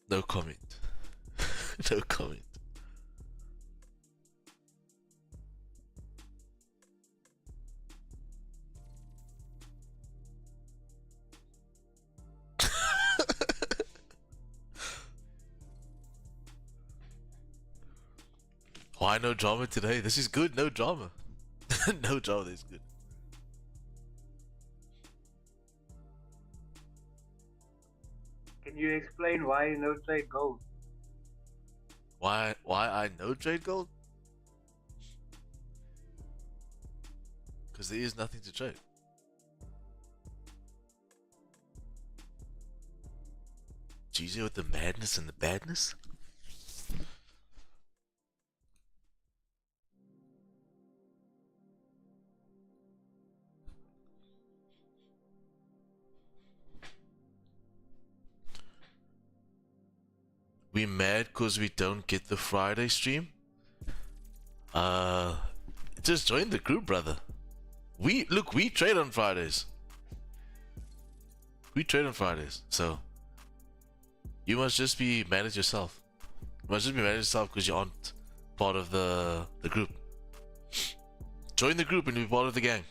No comment. No comment. Why no drama today? This is good, no drama. No drama, this is good. Can you explain why you no trade gold? Why I no trade gold? Because there is nothing to trade. GG with the madness and the badness. We mad because we don't get the Friday stream? Just join the group, brother. We trade on Fridays. We trade on Fridays, so you must just be mad at yourself. You must just be mad at yourself because you aren't part of the group. Join the group and be part of the gang.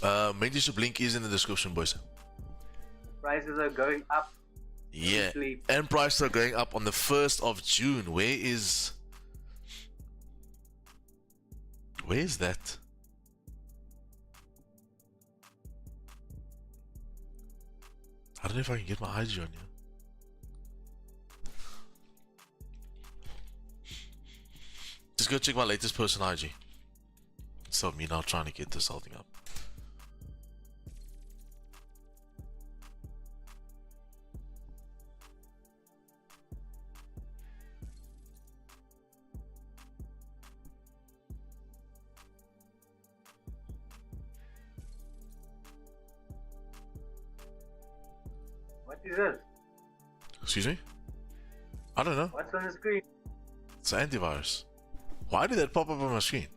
Mentorship link is in the description, boys. Prices are going up. Yeah, Sleep. and prices are going up on the 1st of June. Where is that? I don't know if I can get my IG on here. Just go check my latest post on IG. So me now trying to get this whole thing up. What is this? Excuse me? I don't know. What's on the screen? It's an antivirus. Why did that pop up on my screen?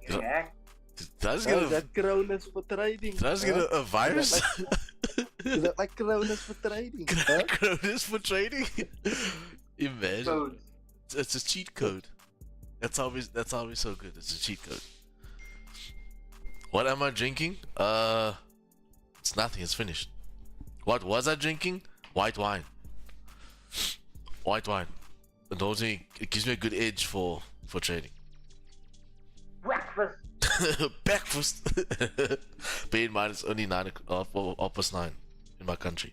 You hack? Did I just get Oh, a, that crown is for trading. did I just get a virus? Is that like crown is for trading? Huh? Cronus for trading? Imagine. Codes. It's a cheat code. That's how we're so good. It's a cheat code. What am I drinking? It's nothing. It's finished. What was I drinking? White wine. White wine. It gives me a good edge for trading. Breakfast. Breakfast. Bear in mind, it's only 9:09 in my country.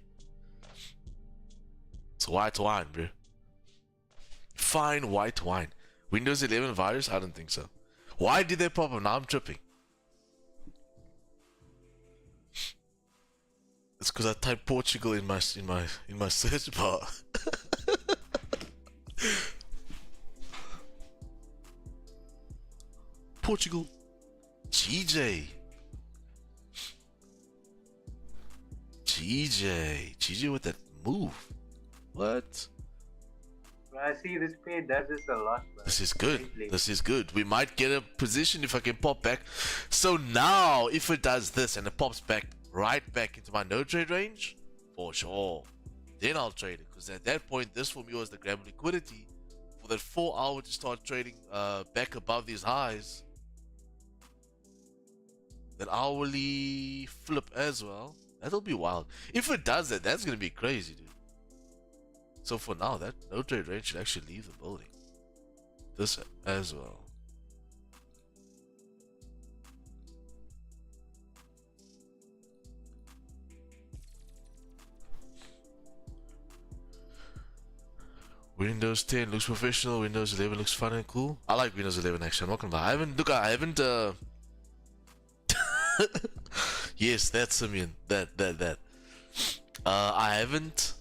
It's white wine, bro. Fine white wine. Windows 11 virus? I don't think so. Why did they pop up? Now I'm tripping. It's because I typed Portugal in my search bar. Portugal. GJ with that move. What? When I see this page, does this a lot, bro. This is good. Lately. This is good. We might get a position if I can pop back. So now, if it does this and it pops back right back into my no trade range, for sure, then I'll trade it. Because at that point, this for me was the grab liquidity for that 4 hour to start trading back above these highs. That hourly flip as well. That'll be wild. If it does that, that's gonna be crazy, dude. So for now, that no trade range should actually leave the building. This as well. Windows 10 looks professional. Windows 11 looks fun and cool. I like Windows 11 actually. I'm not gonna lie. I haven't. Yes, that's Simeon. That. I haven't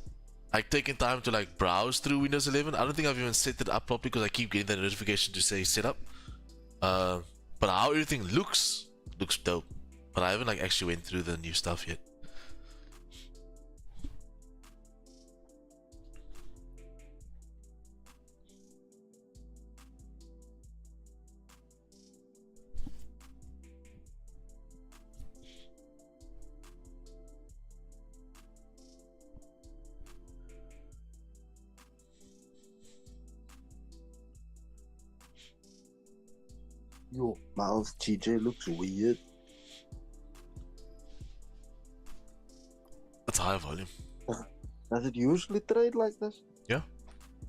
like taken time to like browse through Windows 11. I don't think I've even set it up properly because I keep getting that notification to say set up. But how everything looks dope. But I haven't like actually went through the new stuff yet. Yo, Miles TJ looks weird. That's high volume. Does it usually trade like this? Yeah.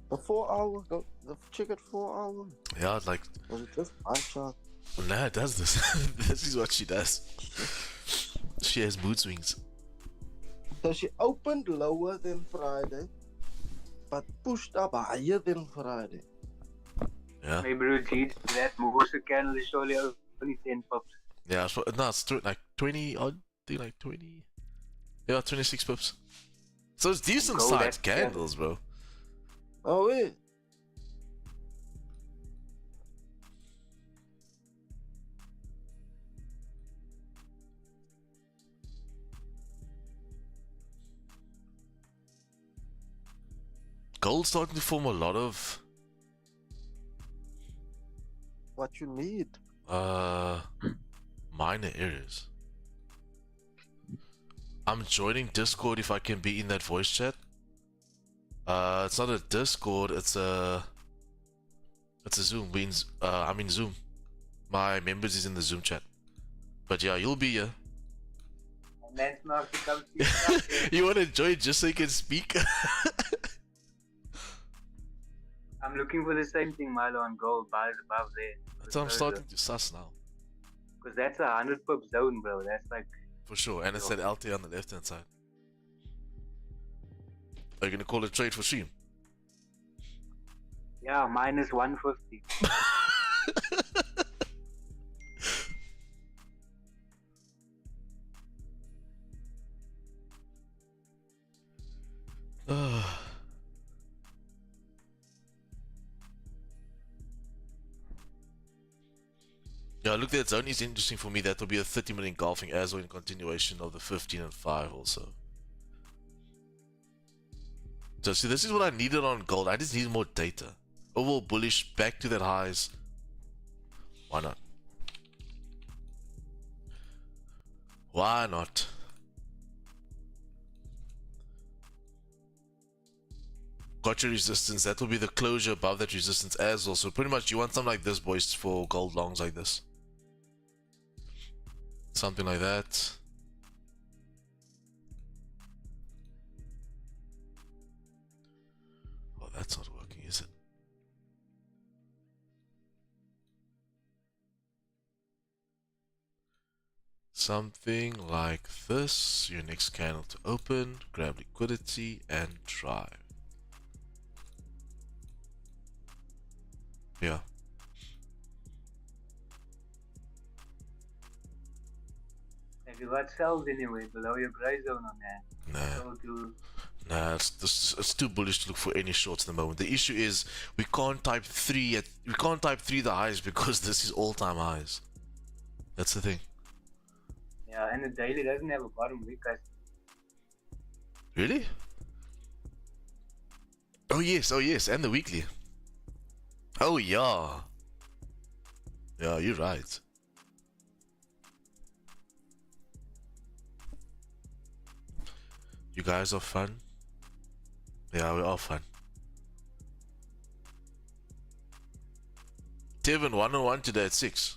The 4 hour, the chicken 4 hour? Yeah, it's like Was it just my chart? nah, it does this. This is what she does. She has mood swings. So she opened lower than Friday, but pushed up higher than Friday. Yeah. My bro, geez, that Moose candle is surely only 10 pips. Yeah, so, no, it's like 20 odd. I think like 20. Yeah, 26 pips. So it's decent Gold, sized that's- candles, bro. Oh wait. Gold's starting to form a lot of What you need? minor areas. I'm joining Discord if I can be in that voice chat. It's not a Discord, it's a Zoom. I'm in Zoom. My members is in the Zoom chat. But yeah, you'll be here. And then not to come see You wanna join just so you can speak? I'm looking for the same thing, Milo, on gold, bars above there. That's what I'm starting to suss now. Because that's a 100 pip zone, bro. That's like, For sure. And it's that LT on the left hand side. Are you gonna call it trade for stream? yeah, minus 150. Yeah, look, that zone is interesting for me. That will be a 30-minute golfing as well in continuation of the 15 and 5 also. So see, this is what I needed on gold. I just need more data. Overall bullish, back to that highs. Why not? Why not? Got your resistance. That will be the closure above that resistance as well. So pretty much you want something like this, boys, for gold longs like this. Something like that. Oh, that's not working, is it? Something like this. Your next candle to open, grab liquidity, and drive. Yeah. Have you got cells anyway below your gray zone on that? Nah. So to Nah, it's too bullish to look for any shorts at the moment. The issue is we can't type 3 the highs because this is all-time highs. That's the thing. yeah, and the daily doesn't have a bottom week. Really? Oh yes, and the weekly. Oh yeah. Yeah, you're right. You guys are fun. Yeah, we are fun. Tevin 101 today at 6.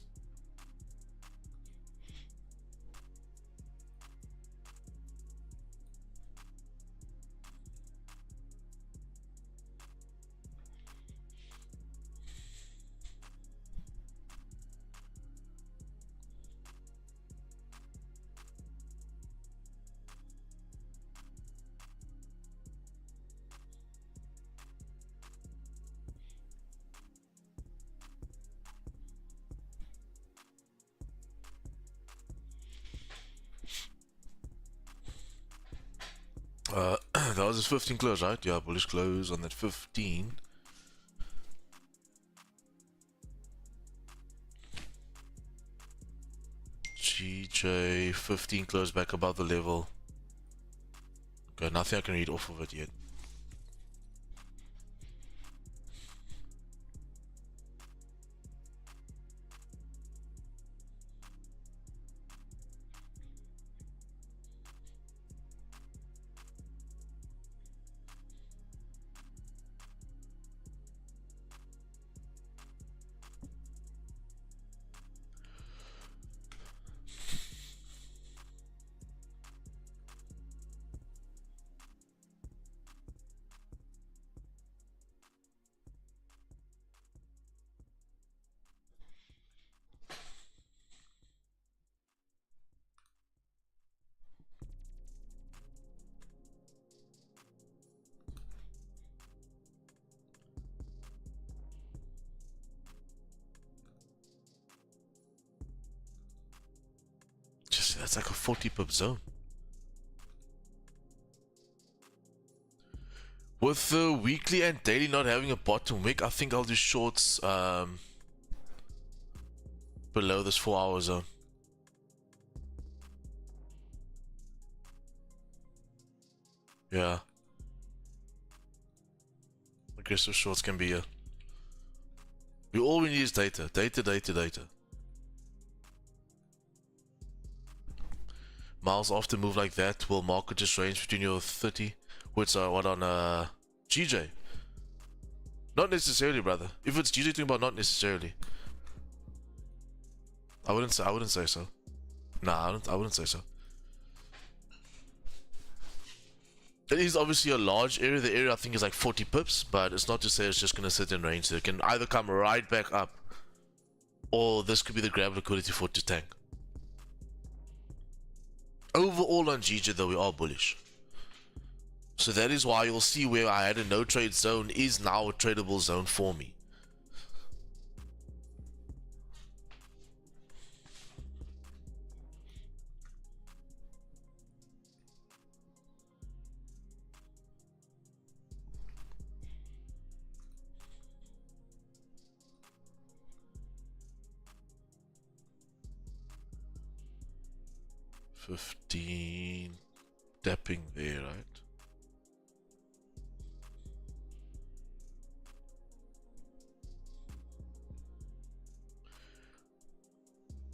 That was his 15 close, right? Yeah, bullish close on that 15. GJ 15 close back above the level. Okay, nothing I can read off of it yet. Just that's like a 40 pip zone. With the weekly and daily not having a bottom wick, I think I'll do shorts below this 4-hour zone. Yeah. Aggressive shorts can be here. All we need is data. Data. Miles often move like that. Will market just range between your 30? Which are what on GJ? Not necessarily, brother. If it's GJ talking about, not necessarily. I wouldn't say so. Nah, I wouldn't say so. It is obviously a large area. The area I think is like 40 pips, but it's not to say it's just gonna sit in range. So it can either come right back up, or this could be the grab liquidity for it to tank. Overall on GJ though, we are bullish. So that is why you'll see where I had a no trade zone is now a tradable zone for me. $15 tapping there, right?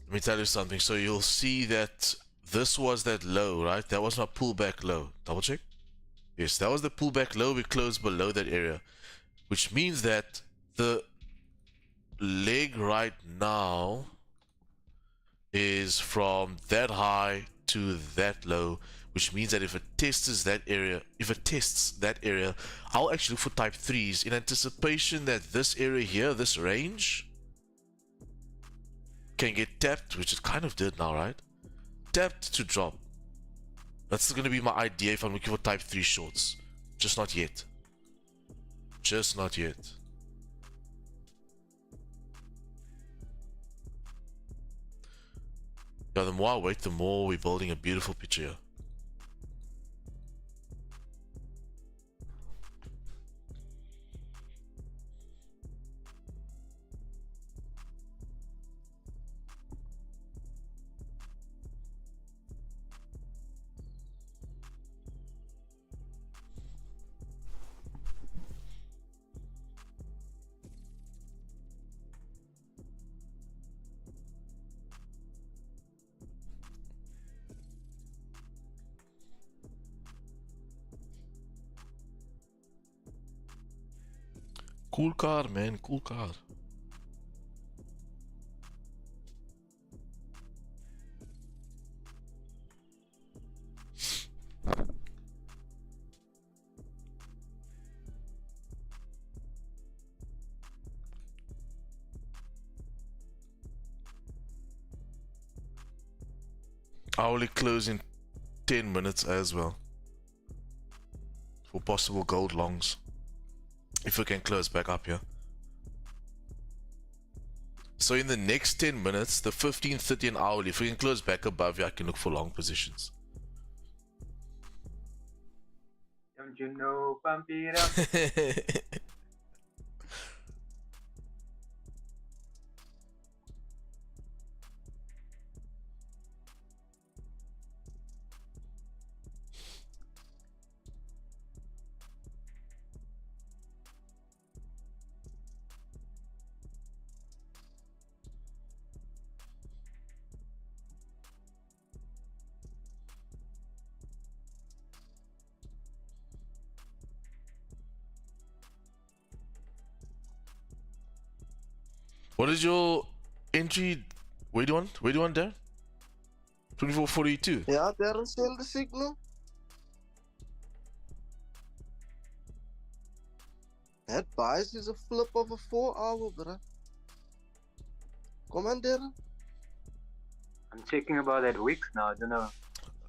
Let me tell you something. So you'll see that this was that low, right? That was my pullback low. Double check. Yes, that was the pullback low. We closed below that area, which means that the leg right now is from that high to that low, which means that if it tests that area, I'll actually look for type 3s in anticipation that this area here, this range, can get tapped, which it kind of did now, right? Tapped to drop. That's going to be my idea if I'm looking for type 3 shorts. Just not yet. Just not yet. Yeah, the more I wait, the more we're building a beautiful picture here. Cool car, man, cool car. Hourly close in 10 minutes as well for possible gold longs. If we can close back up here. So in the next 10 minutes, the 15, 30 and hourly, if we can close back above here, I can look for long positions. Don't you know, pump it up. What is your entry? Where do you want there? 2442. Yeah, Darren, send the signal. That bias is a flip of a 4 hour, bruh. Come on, Darren. I'm checking about that Wix now. I don't know.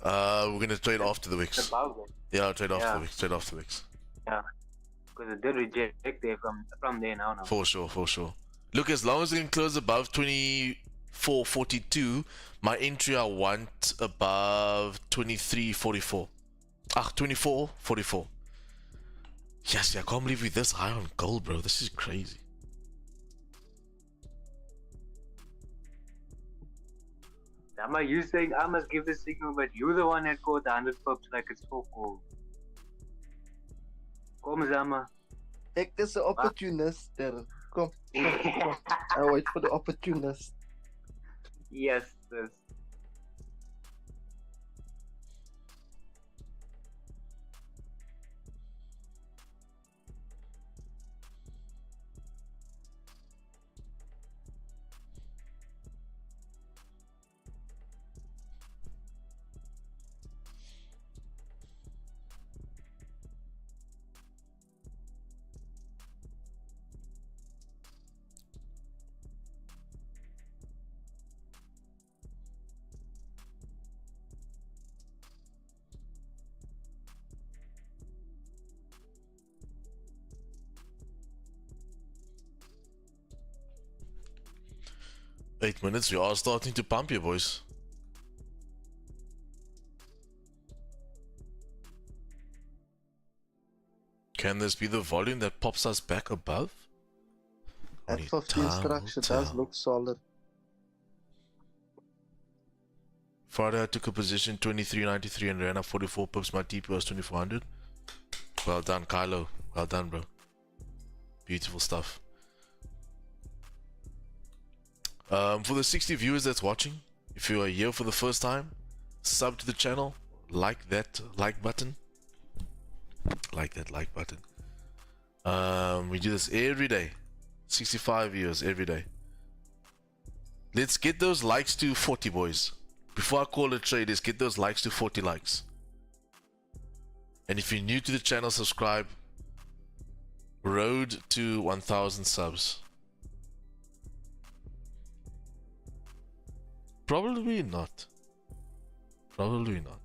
We're gonna trade after the It's Wix. above it. Yeah, trade after Yeah. the Wix. Trade after the Wix. Because it did reject there from there now. For sure, for sure. Look, as long as it can close above 2442, my entry I want above 2344. 2444. Yes, I can't believe we're this high on gold, bro. This is crazy. Dama, you saying I must give the signal, but you're the one that caught 100 pips like it's so cool. Come, Zama. Ek is an opportunist, Darren. Come. I wait for the opportunist. Yes, sis. Eight minutes, we are starting to pump here, boys. Can this be the volume that pops us back above? That Only 15 time structure will does tell. look solid. Friday I took a position 23.93 and ran up 44 pips. My TP was 2400. Well done, Kylo. Well done, bro. Beautiful stuff. For the 60 viewers that's watching, if you are here for the first time, sub to the channel, like that like button. Like that like button. We do this every day. 65 viewers every day. Let's get those likes to 40, boys. Before I call a trade, let's get those likes to 40 likes. And if you're new to the channel, subscribe. Road to 1000 subs. Probably not. Probably not.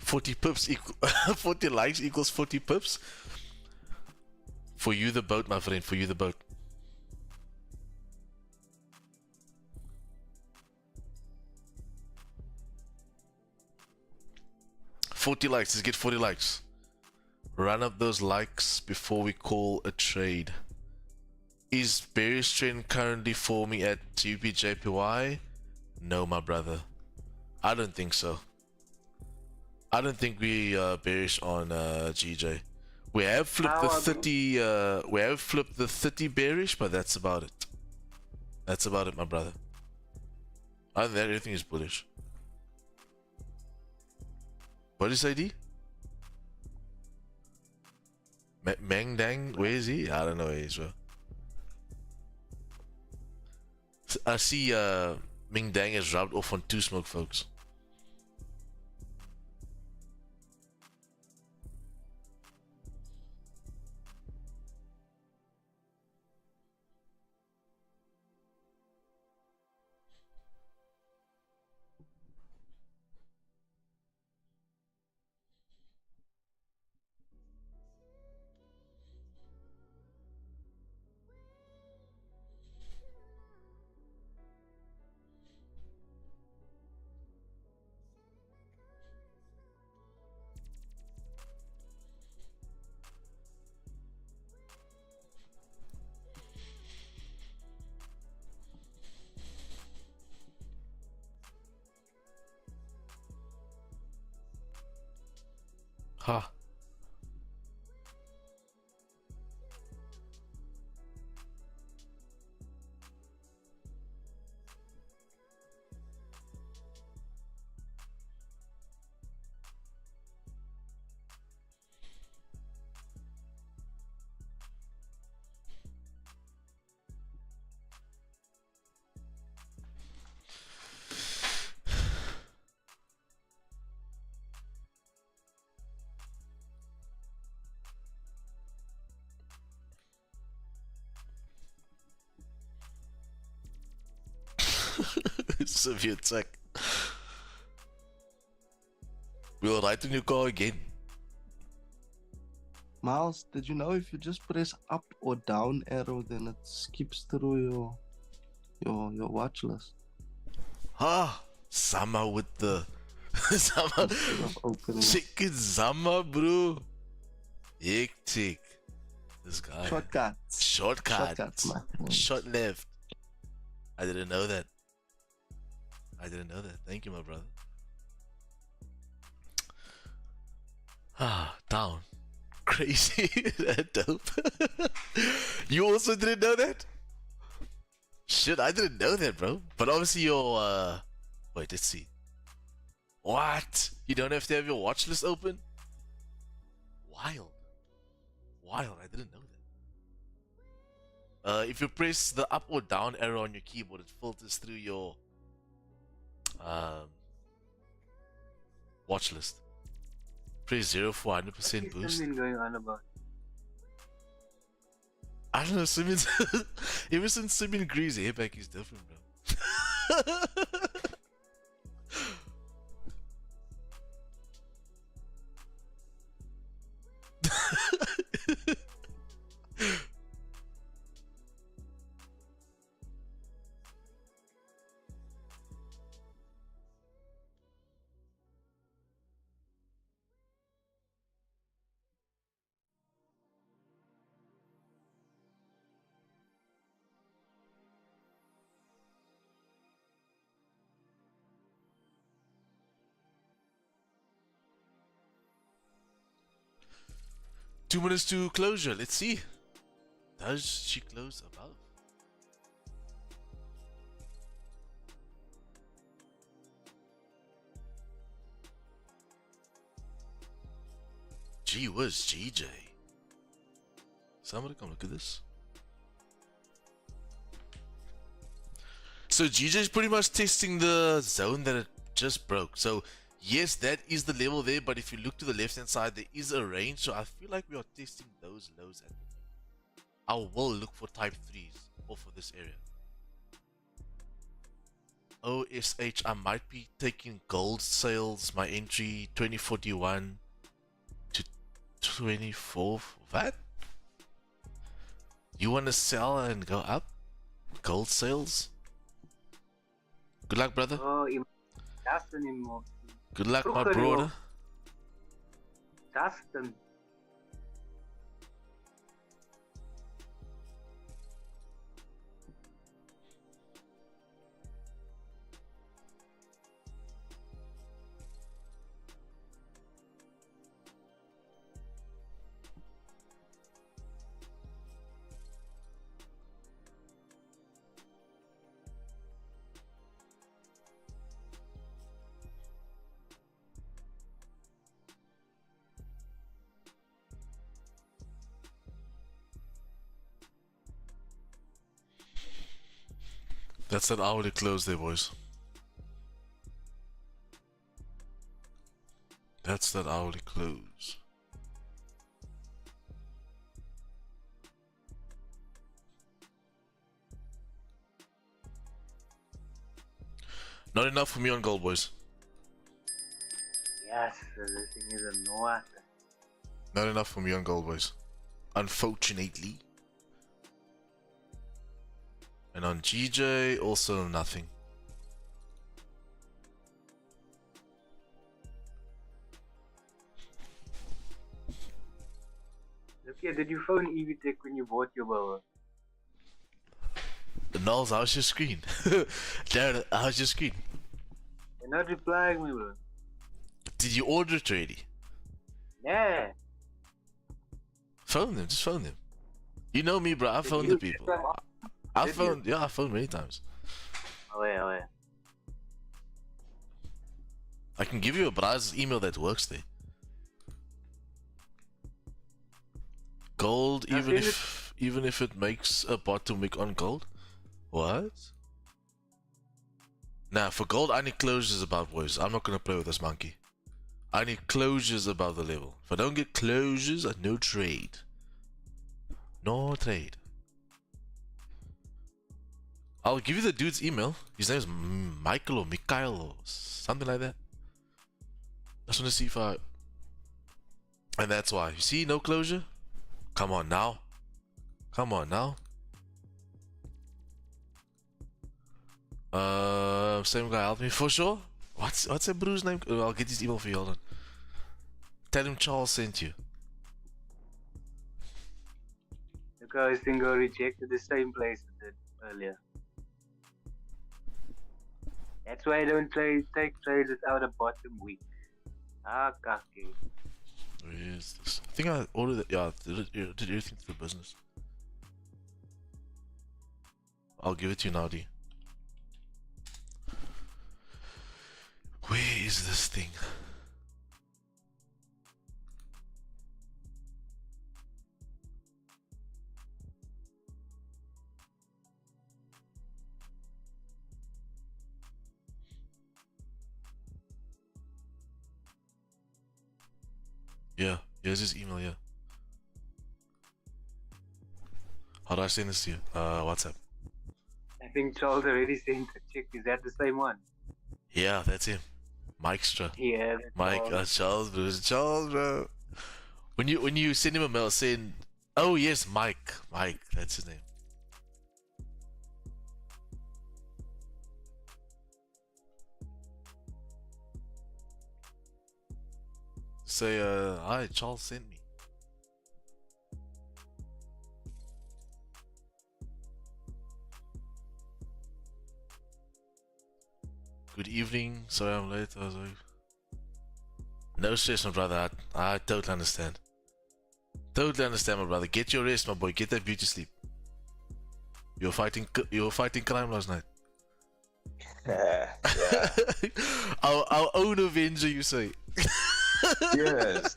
$40 pips equal 40 likes equals 40 pips. For you the boat, my friend, for you the boat. $40 likes, let's get 40 likes. Run up those likes before we call a trade. Is bearish trend currently forming at JPY? No, my brother. I don't think so. I don't think we bearish on GJ. We have flipped the 30. We have flipped the 30 bearish, but that's about it. That's about it, my brother. Other than that, everything is bullish. What is ID? Meng Dang, where is he? I don't know where he is, bro. I see Ming Dang has rubbed off on 2 smoke, folks. Ha. Severe tech. We'll write in your car again. Miles, did you know if you just press up or down arrow, then it skips through your watch list Ah, Zama with the Zama. instead of opening? Check it, Zama, bro. Hectic. This guy. Shortcuts. Shortcuts. Shortcuts, my friend. Short left. I didn't know that. Thank you, my brother. Ah, down. Crazy. That dope. You also didn't know that? Shit, I didn't know that, bro. But obviously your wait, let's see. What? You don't have to have your watch list open? Wild. I didn't know that. If you press the up or down arrow on your keyboard, it filters through your watch list. Press 0 for 100% What is boost. something going on about? I don't know, Simmons. Ever since Simmons agrees, Airback is different, bro. Two minutes to closure. Let's see. Does she close above? Gee whiz, GJ. Somebody come look at this. So GJ is pretty much testing the zone that it just broke. So yes, that is the level there, but if you look to the left hand side, there is a range. So I feel like we are testing those lows at the moment. I will look for type 3s off of this area. OSH, I might be taking gold sales, my entry 2041 to 24. What? You want to sell and go up? Gold sales? Good luck, brother. Oh, Dustin anymore. Good luck, my Vroeger, brother. joh. Dustin. That's that hourly close there, boys. That's that hourly close. Not enough for me on gold, boys. Yes, this thing is a no. Not enough for me on gold, boys. Unfortunately. And on GJ, also nothing. Okay, did you phone EVTech when you bought your bower? Knowles, how's your screen? Darren, how's your screen? You're not replying me, bro. Did you order it already? Yeah. Phone them, just phone them. You know me, bro. I phone the people. I Did phoned, yeah, I phoned many times. Oh yeah. I can give you a browser's email that works there. Gold, Now even if it makes a bot to make on gold. What? Nah, for gold, I need closures above, boys. I'm not gonna play with this monkey. I need closures above the level. If I don't get closures, no trade. No trade. I'll give you the dude's email. His name is Michael or Mikhail or something like that. I just want to see if I... And that's why. You see, no closure? Come on now. Come on now. Same guy helped me for sure. What's that bro's name? I'll get his email for you. Hold on. Tell him Charles sent you. The guys think I rejected the same place I did earlier. That's why I don't take trades without a bottom week. Ah, kaki. Where is this? I think I ordered it. Yeah, did everything through business. I'll give it to you now, D. Where is this thing? Yeah, here's his email, yeah. How do I send this to you? WhatsApp. I think Charles already sent a check. Is that the same one? Yeah, that's him. Mike'stra. Yeah. That's Mike, Charles, bro. It's Charles, bro. When you send him a mail saying, oh yes, Mike, that's his name. Say, hi, Charles sent me. Good evening. Sorry I'm late. I was like... No stress, my brother. I totally understand. Totally understand, my brother. Get your rest, my boy. Get that beauty sleep. You were fighting crime last night. Yeah. our own Avenger, you say. Yes.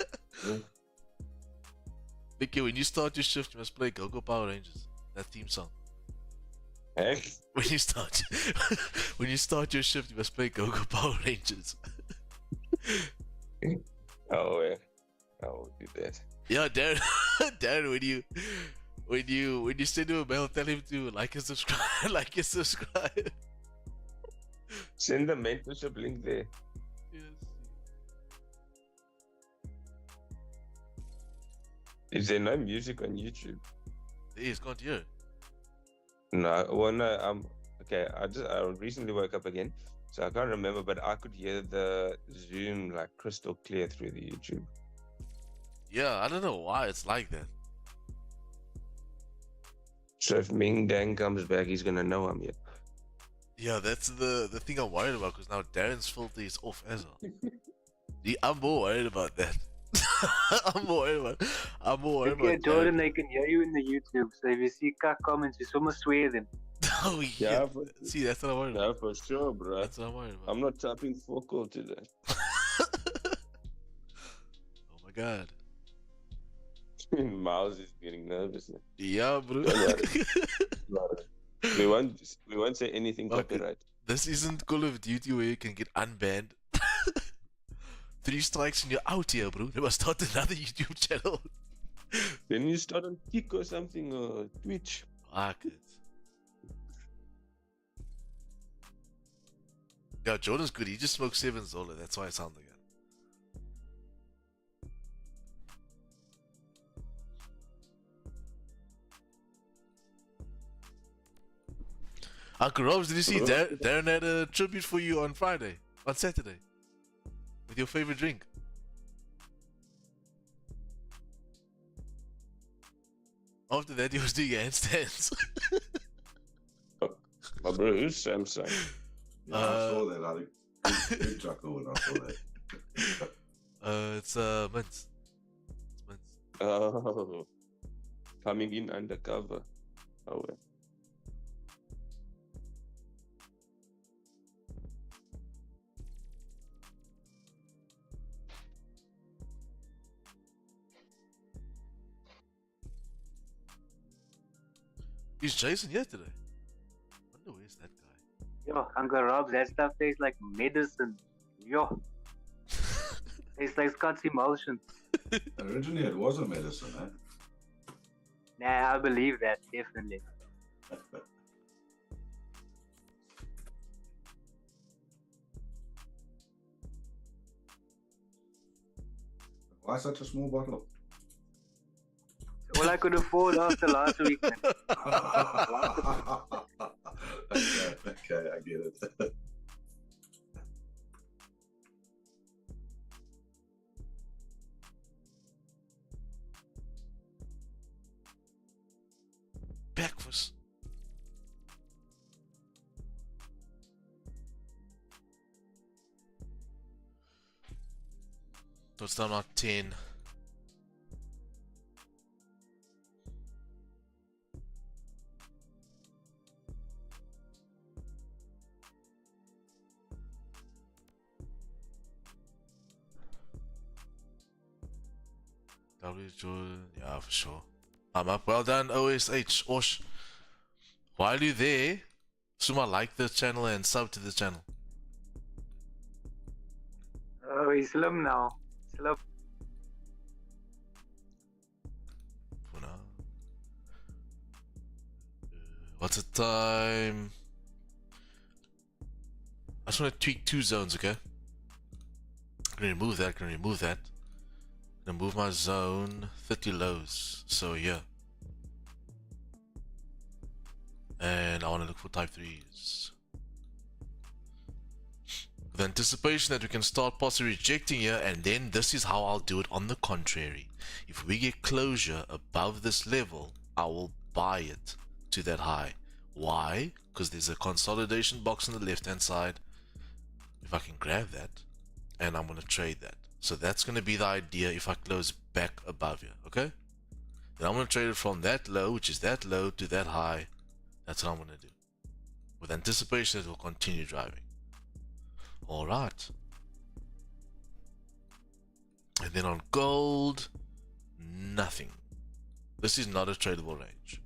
Vicky, when you start your shift, you must play Go Go Power Rangers. That theme song. Heck. When you start your shift, you must play Go Go Power Rangers. Oh, yeah. I will do that. Yeah, Darren. Darren, when you send him a mail, tell him to like and subscribe. Like and subscribe. Send the mentorship link there. Yes. Is there no music on YouTube? There is, can't hear. No. Well, no. Okay. I recently woke up again, so I can't remember. But I could hear the Zoom like crystal clear through the YouTube. Yeah, I don't know why it's like that. So if Ming Dang comes back, he's gonna know I'm here. Yeah, that's the thing I'm worried about, because now Darren's filter is off as well. Yeah, I'm more worried about that. I'm more worried about Okay, Jordan, they can hear you in the YouTube. So if you see cut comments, you almost swear them. Oh yeah. See, that's what I'm worried about. Yeah, for sure, bro. That's what I'm worried about. I'm not tapping focal today. Oh my god. Miles is getting nervous now. Yeah, bro. We won't say anything Okay. copyright. This isn't Call of Duty where you can get unbanned. 3 strikes and you're out here, bro. They must start another YouTube channel. Then you start on Kik or something or Twitch. Fuck it. Yeah, Jordan's good. He just smoked 7 Zola. That's why it sounds like that. Uncle Robs, did you see Darren had a tribute for you on Saturday? With your favorite drink? After that, he was doing handstands. My bro, who's Samsung? Yeah, I saw that. I did chuckle when I saw that. It's Mint. Oh, coming in undercover. Oh, well. Is Jason here today? Wonder where's that guy? Yo, Uncle Rob, that stuff tastes like medicine. Yo, tastes like Scott's emulsion. Originally, it was a medicine, eh? Nah, I believe that, definitely. Why such a small bottle? All I could afford after last week. Man. Okay, I get it. Breakfast. So it's now not 10. W Jordan, yeah, for sure. I'm up. Well done, OSH. Osh. While you're there, Suma, like the channel and sub to the channel. Oh, he's slim now. Slim. For now. What's the time? I just want to tweak 2 zones, okay? I'm gonna remove that, Gonna move my zone 30 lows. So yeah. And I want to look for type 3s. With anticipation that we can start possibly rejecting here, and then this is how I'll do it on the contrary. If we get closure above this level, I will buy it to that high. Why? Because there's a consolidation box on the left hand side. If I can grab that, and I'm going to trade that. So that's going to be the idea if I close back above here, okay? Then I'm going to trade it from that low, which is that low, to that high. That's what I'm going to do. With anticipation that it will continue driving. Alright. And then on gold, nothing. This is not a tradable range.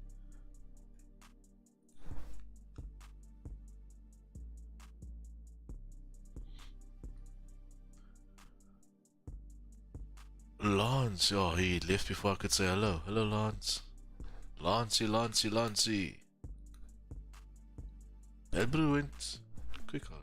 Lance, oh, he left before I could say hello. Hello, Lance. Lancey. Elbrew went quick on.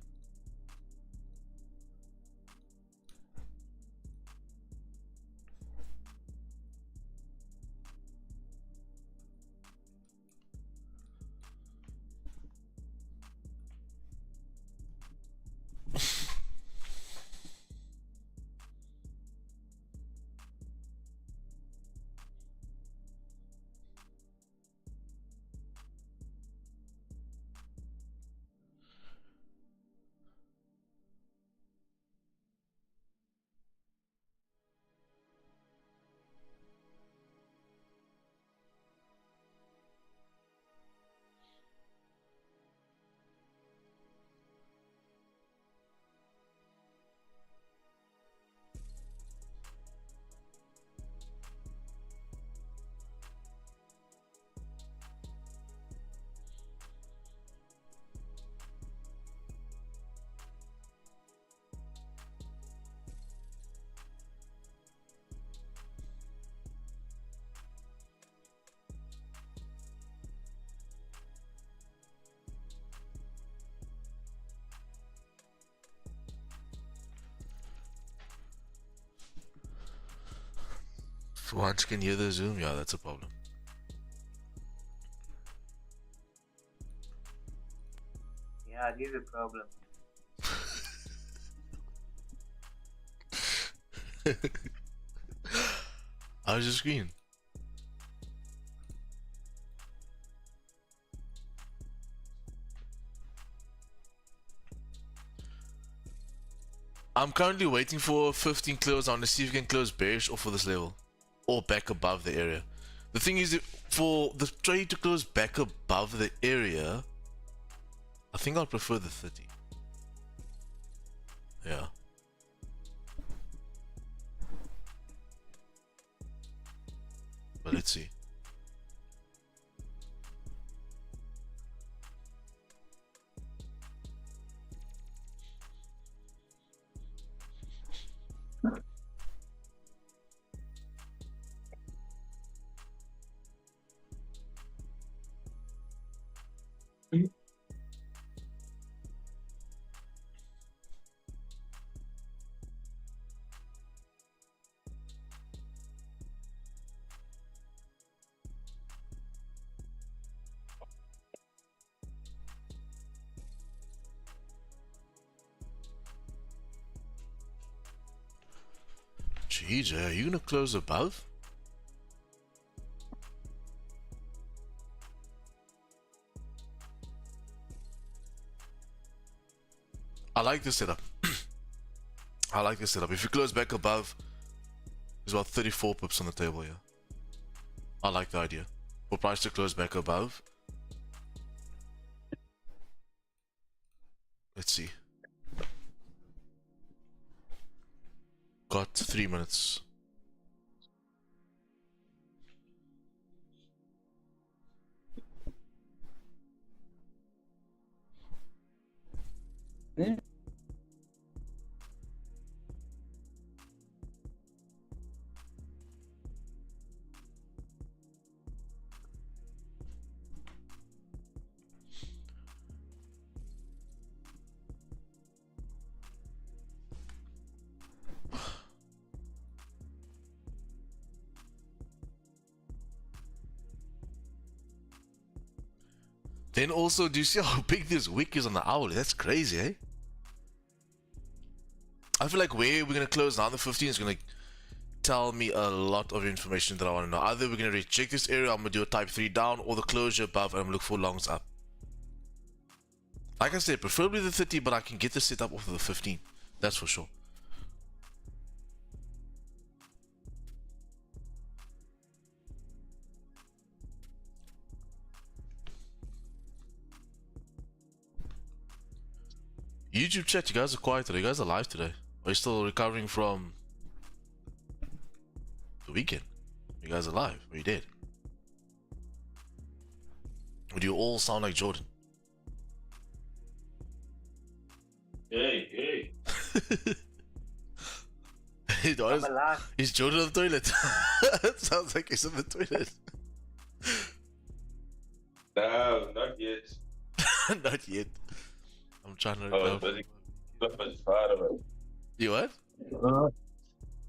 Once you can hear the zoom, yeah, that's a problem. Yeah, it is a problem. How's your screen? I'm currently waiting for 15 close. I want to see if we can close bearish off of this level. or back above the area. The thing is, for the trade to close back above the area, I think I'll prefer the 30. Yeah. But let's see. Jeez, are you gonna close above? I like this setup. I like this setup. If you close back above, there's about 34 pips on the table here. I like the idea. For price to close back above. Let's see. Got 3 minutes. Yeah. Then also, do you see how big this wick is on the hourly? That's crazy, eh? I feel like where we're gonna close now, the 15 is gonna tell me a lot of information that I want to know. Either we're gonna reject this area, I'm gonna do a type 3 down, or the closure above, and I'm gonna look for longs up. Like I said, preferably the 30, but I can get the setup off of the 15. That's for sure. YouTube chat, you guys are quiet today. You guys are live today. Are you still recovering from the weekend? You guys are live. Or you dead? Or do you all sound like Jordan? Hey. He does. I'm alive. Is Jordan on the toilet? It sounds like he's in the toilet. No, not yet. Not yet. I'm trying to Oh, recover. slippers far away. You what?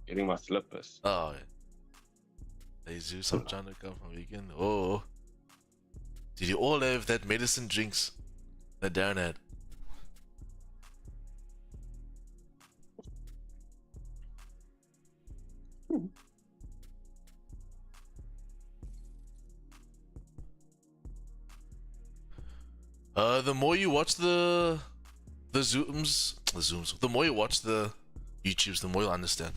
Getting my slippers. Oh, yeah. Hey Zeus, I'm trying to come from weekend. Oh. Did you all have that medicine drinks that Darren had? The more you watch the zooms, the more you watch the YouTubes, the more you'll understand.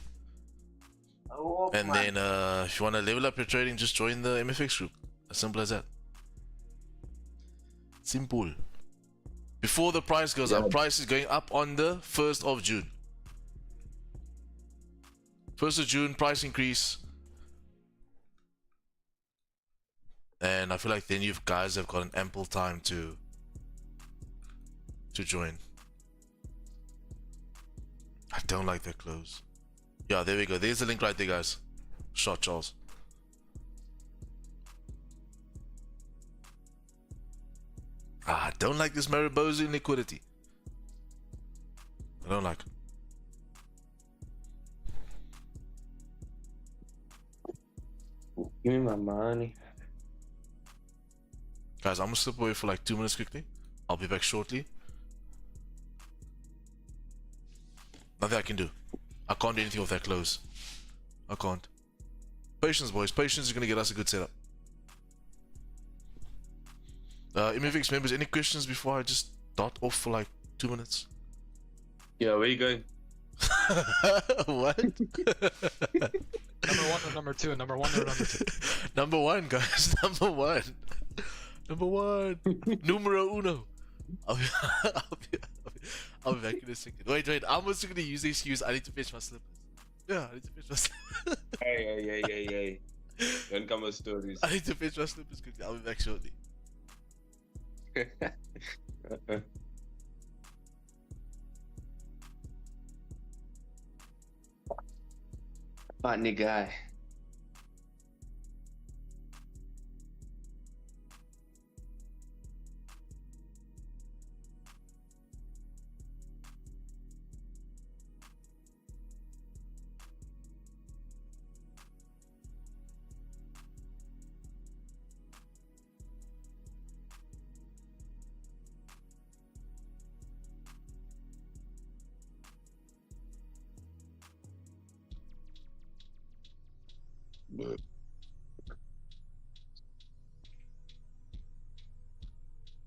Oh, And man. then if you want to level up your trading, just join the MFX group. As simple as that. Simple. Before the price goes up, price is going up on the 1st of June. 1st of June, price increase. And I feel like then you guys have got an ample time to join. I don't like that close. Yeah, there we go. There's the link right there, guys. Shot Charles. I don't like this Maribozu liquidity. I don't like it. Give me my money. Guys, I'm gonna slip away for like 2 minutes quickly. I'll be back shortly. Nothing I can do. I can't do anything with that close. I can't. Patience, boys. Patience is gonna get us a good setup. MFX members, any questions before I just dot off for like 2 minutes? Yeah, where you going? What? Number one or number two? Number one or number two? Number one, guys. Number one. Number one. Numero uno. I'll be back in a second. Wait. I'm also gonna use the excuse. I need to fetch my slippers. Yeah, I need to fetch my slippers. Hey. Don't come with stories. I need to fetch my slippers quickly. I'll be back shortly. Funny guy.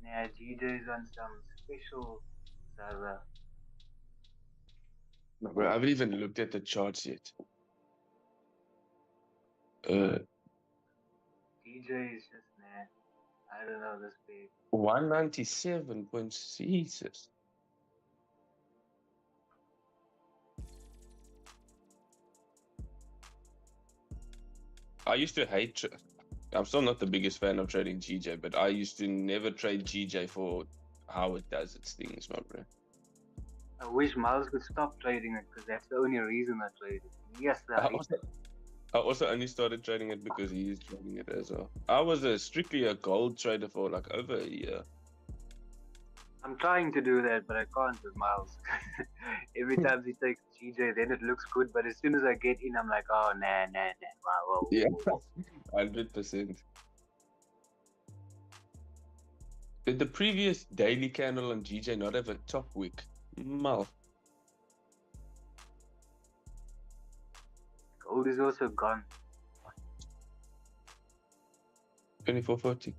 Yeah, GJ's on some special server. No, bro, I haven't even looked at the charts yet. DJ is just man. I don't know this big. 197 points. Jesus. I used to hate. I'm still not the biggest fan of trading GJ, but I used to never trade GJ for how it does its things, my bro. I wish Miles could stop trading it because that's the only reason I trade it. Yes, I also only started trading it because he is trading it as well. I was strictly a gold trader for like over a year. I'm trying to do that, but I can't with Miles. Every time he takes GJ, then it looks good, but as soon as I get in, I'm like, oh, nah. Wow. Yeah, 100%. Did the previous daily candle on GJ not have a top wick? Mal. Gold is also gone. 2440.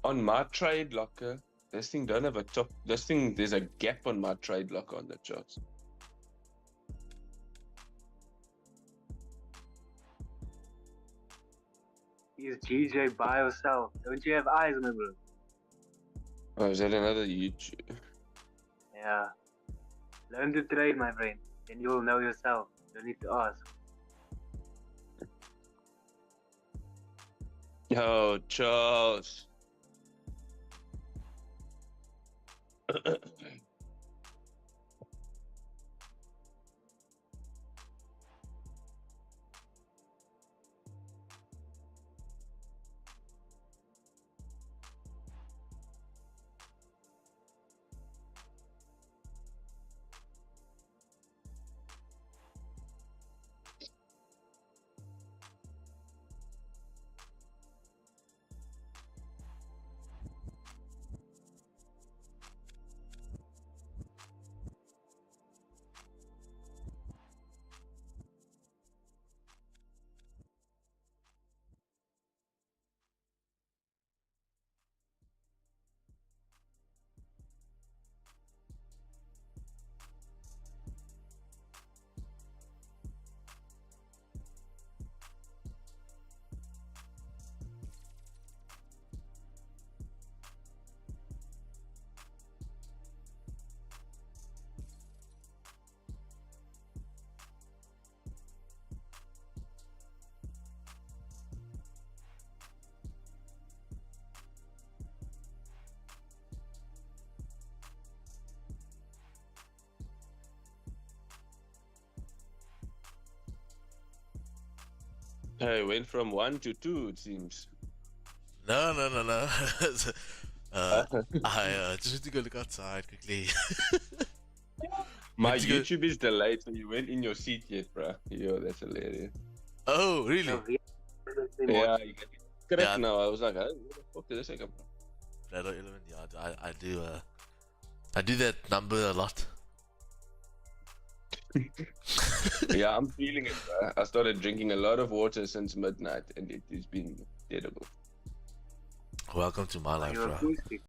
On my trade locker, this thing don't have a top. This thing, there's a gap on my trade locker on the charts. Is GJ buy or sell? Don't you have eyes, my bro? Oh, is that another YouTube? Yeah. Learn to trade, my friend. Then you'll know yourself. Don't need to ask. Yo, Charles. Hey, went from 1 to 2, it seems. No. I just need to go look outside quickly. My Need to go- YouTube is delayed, so you went in your seat yet, bruh. Yo, that's hilarious. Oh, really? So, Yeah, you get it correct Yeah. now. I was like, where the fuck did this come from? Shadow Element, yeah, I do that number a lot. Yeah, I'm feeling it, bruh. I started drinking a lot of water since midnight, and it has been terrible. Welcome to my life, you're bro. acoustic.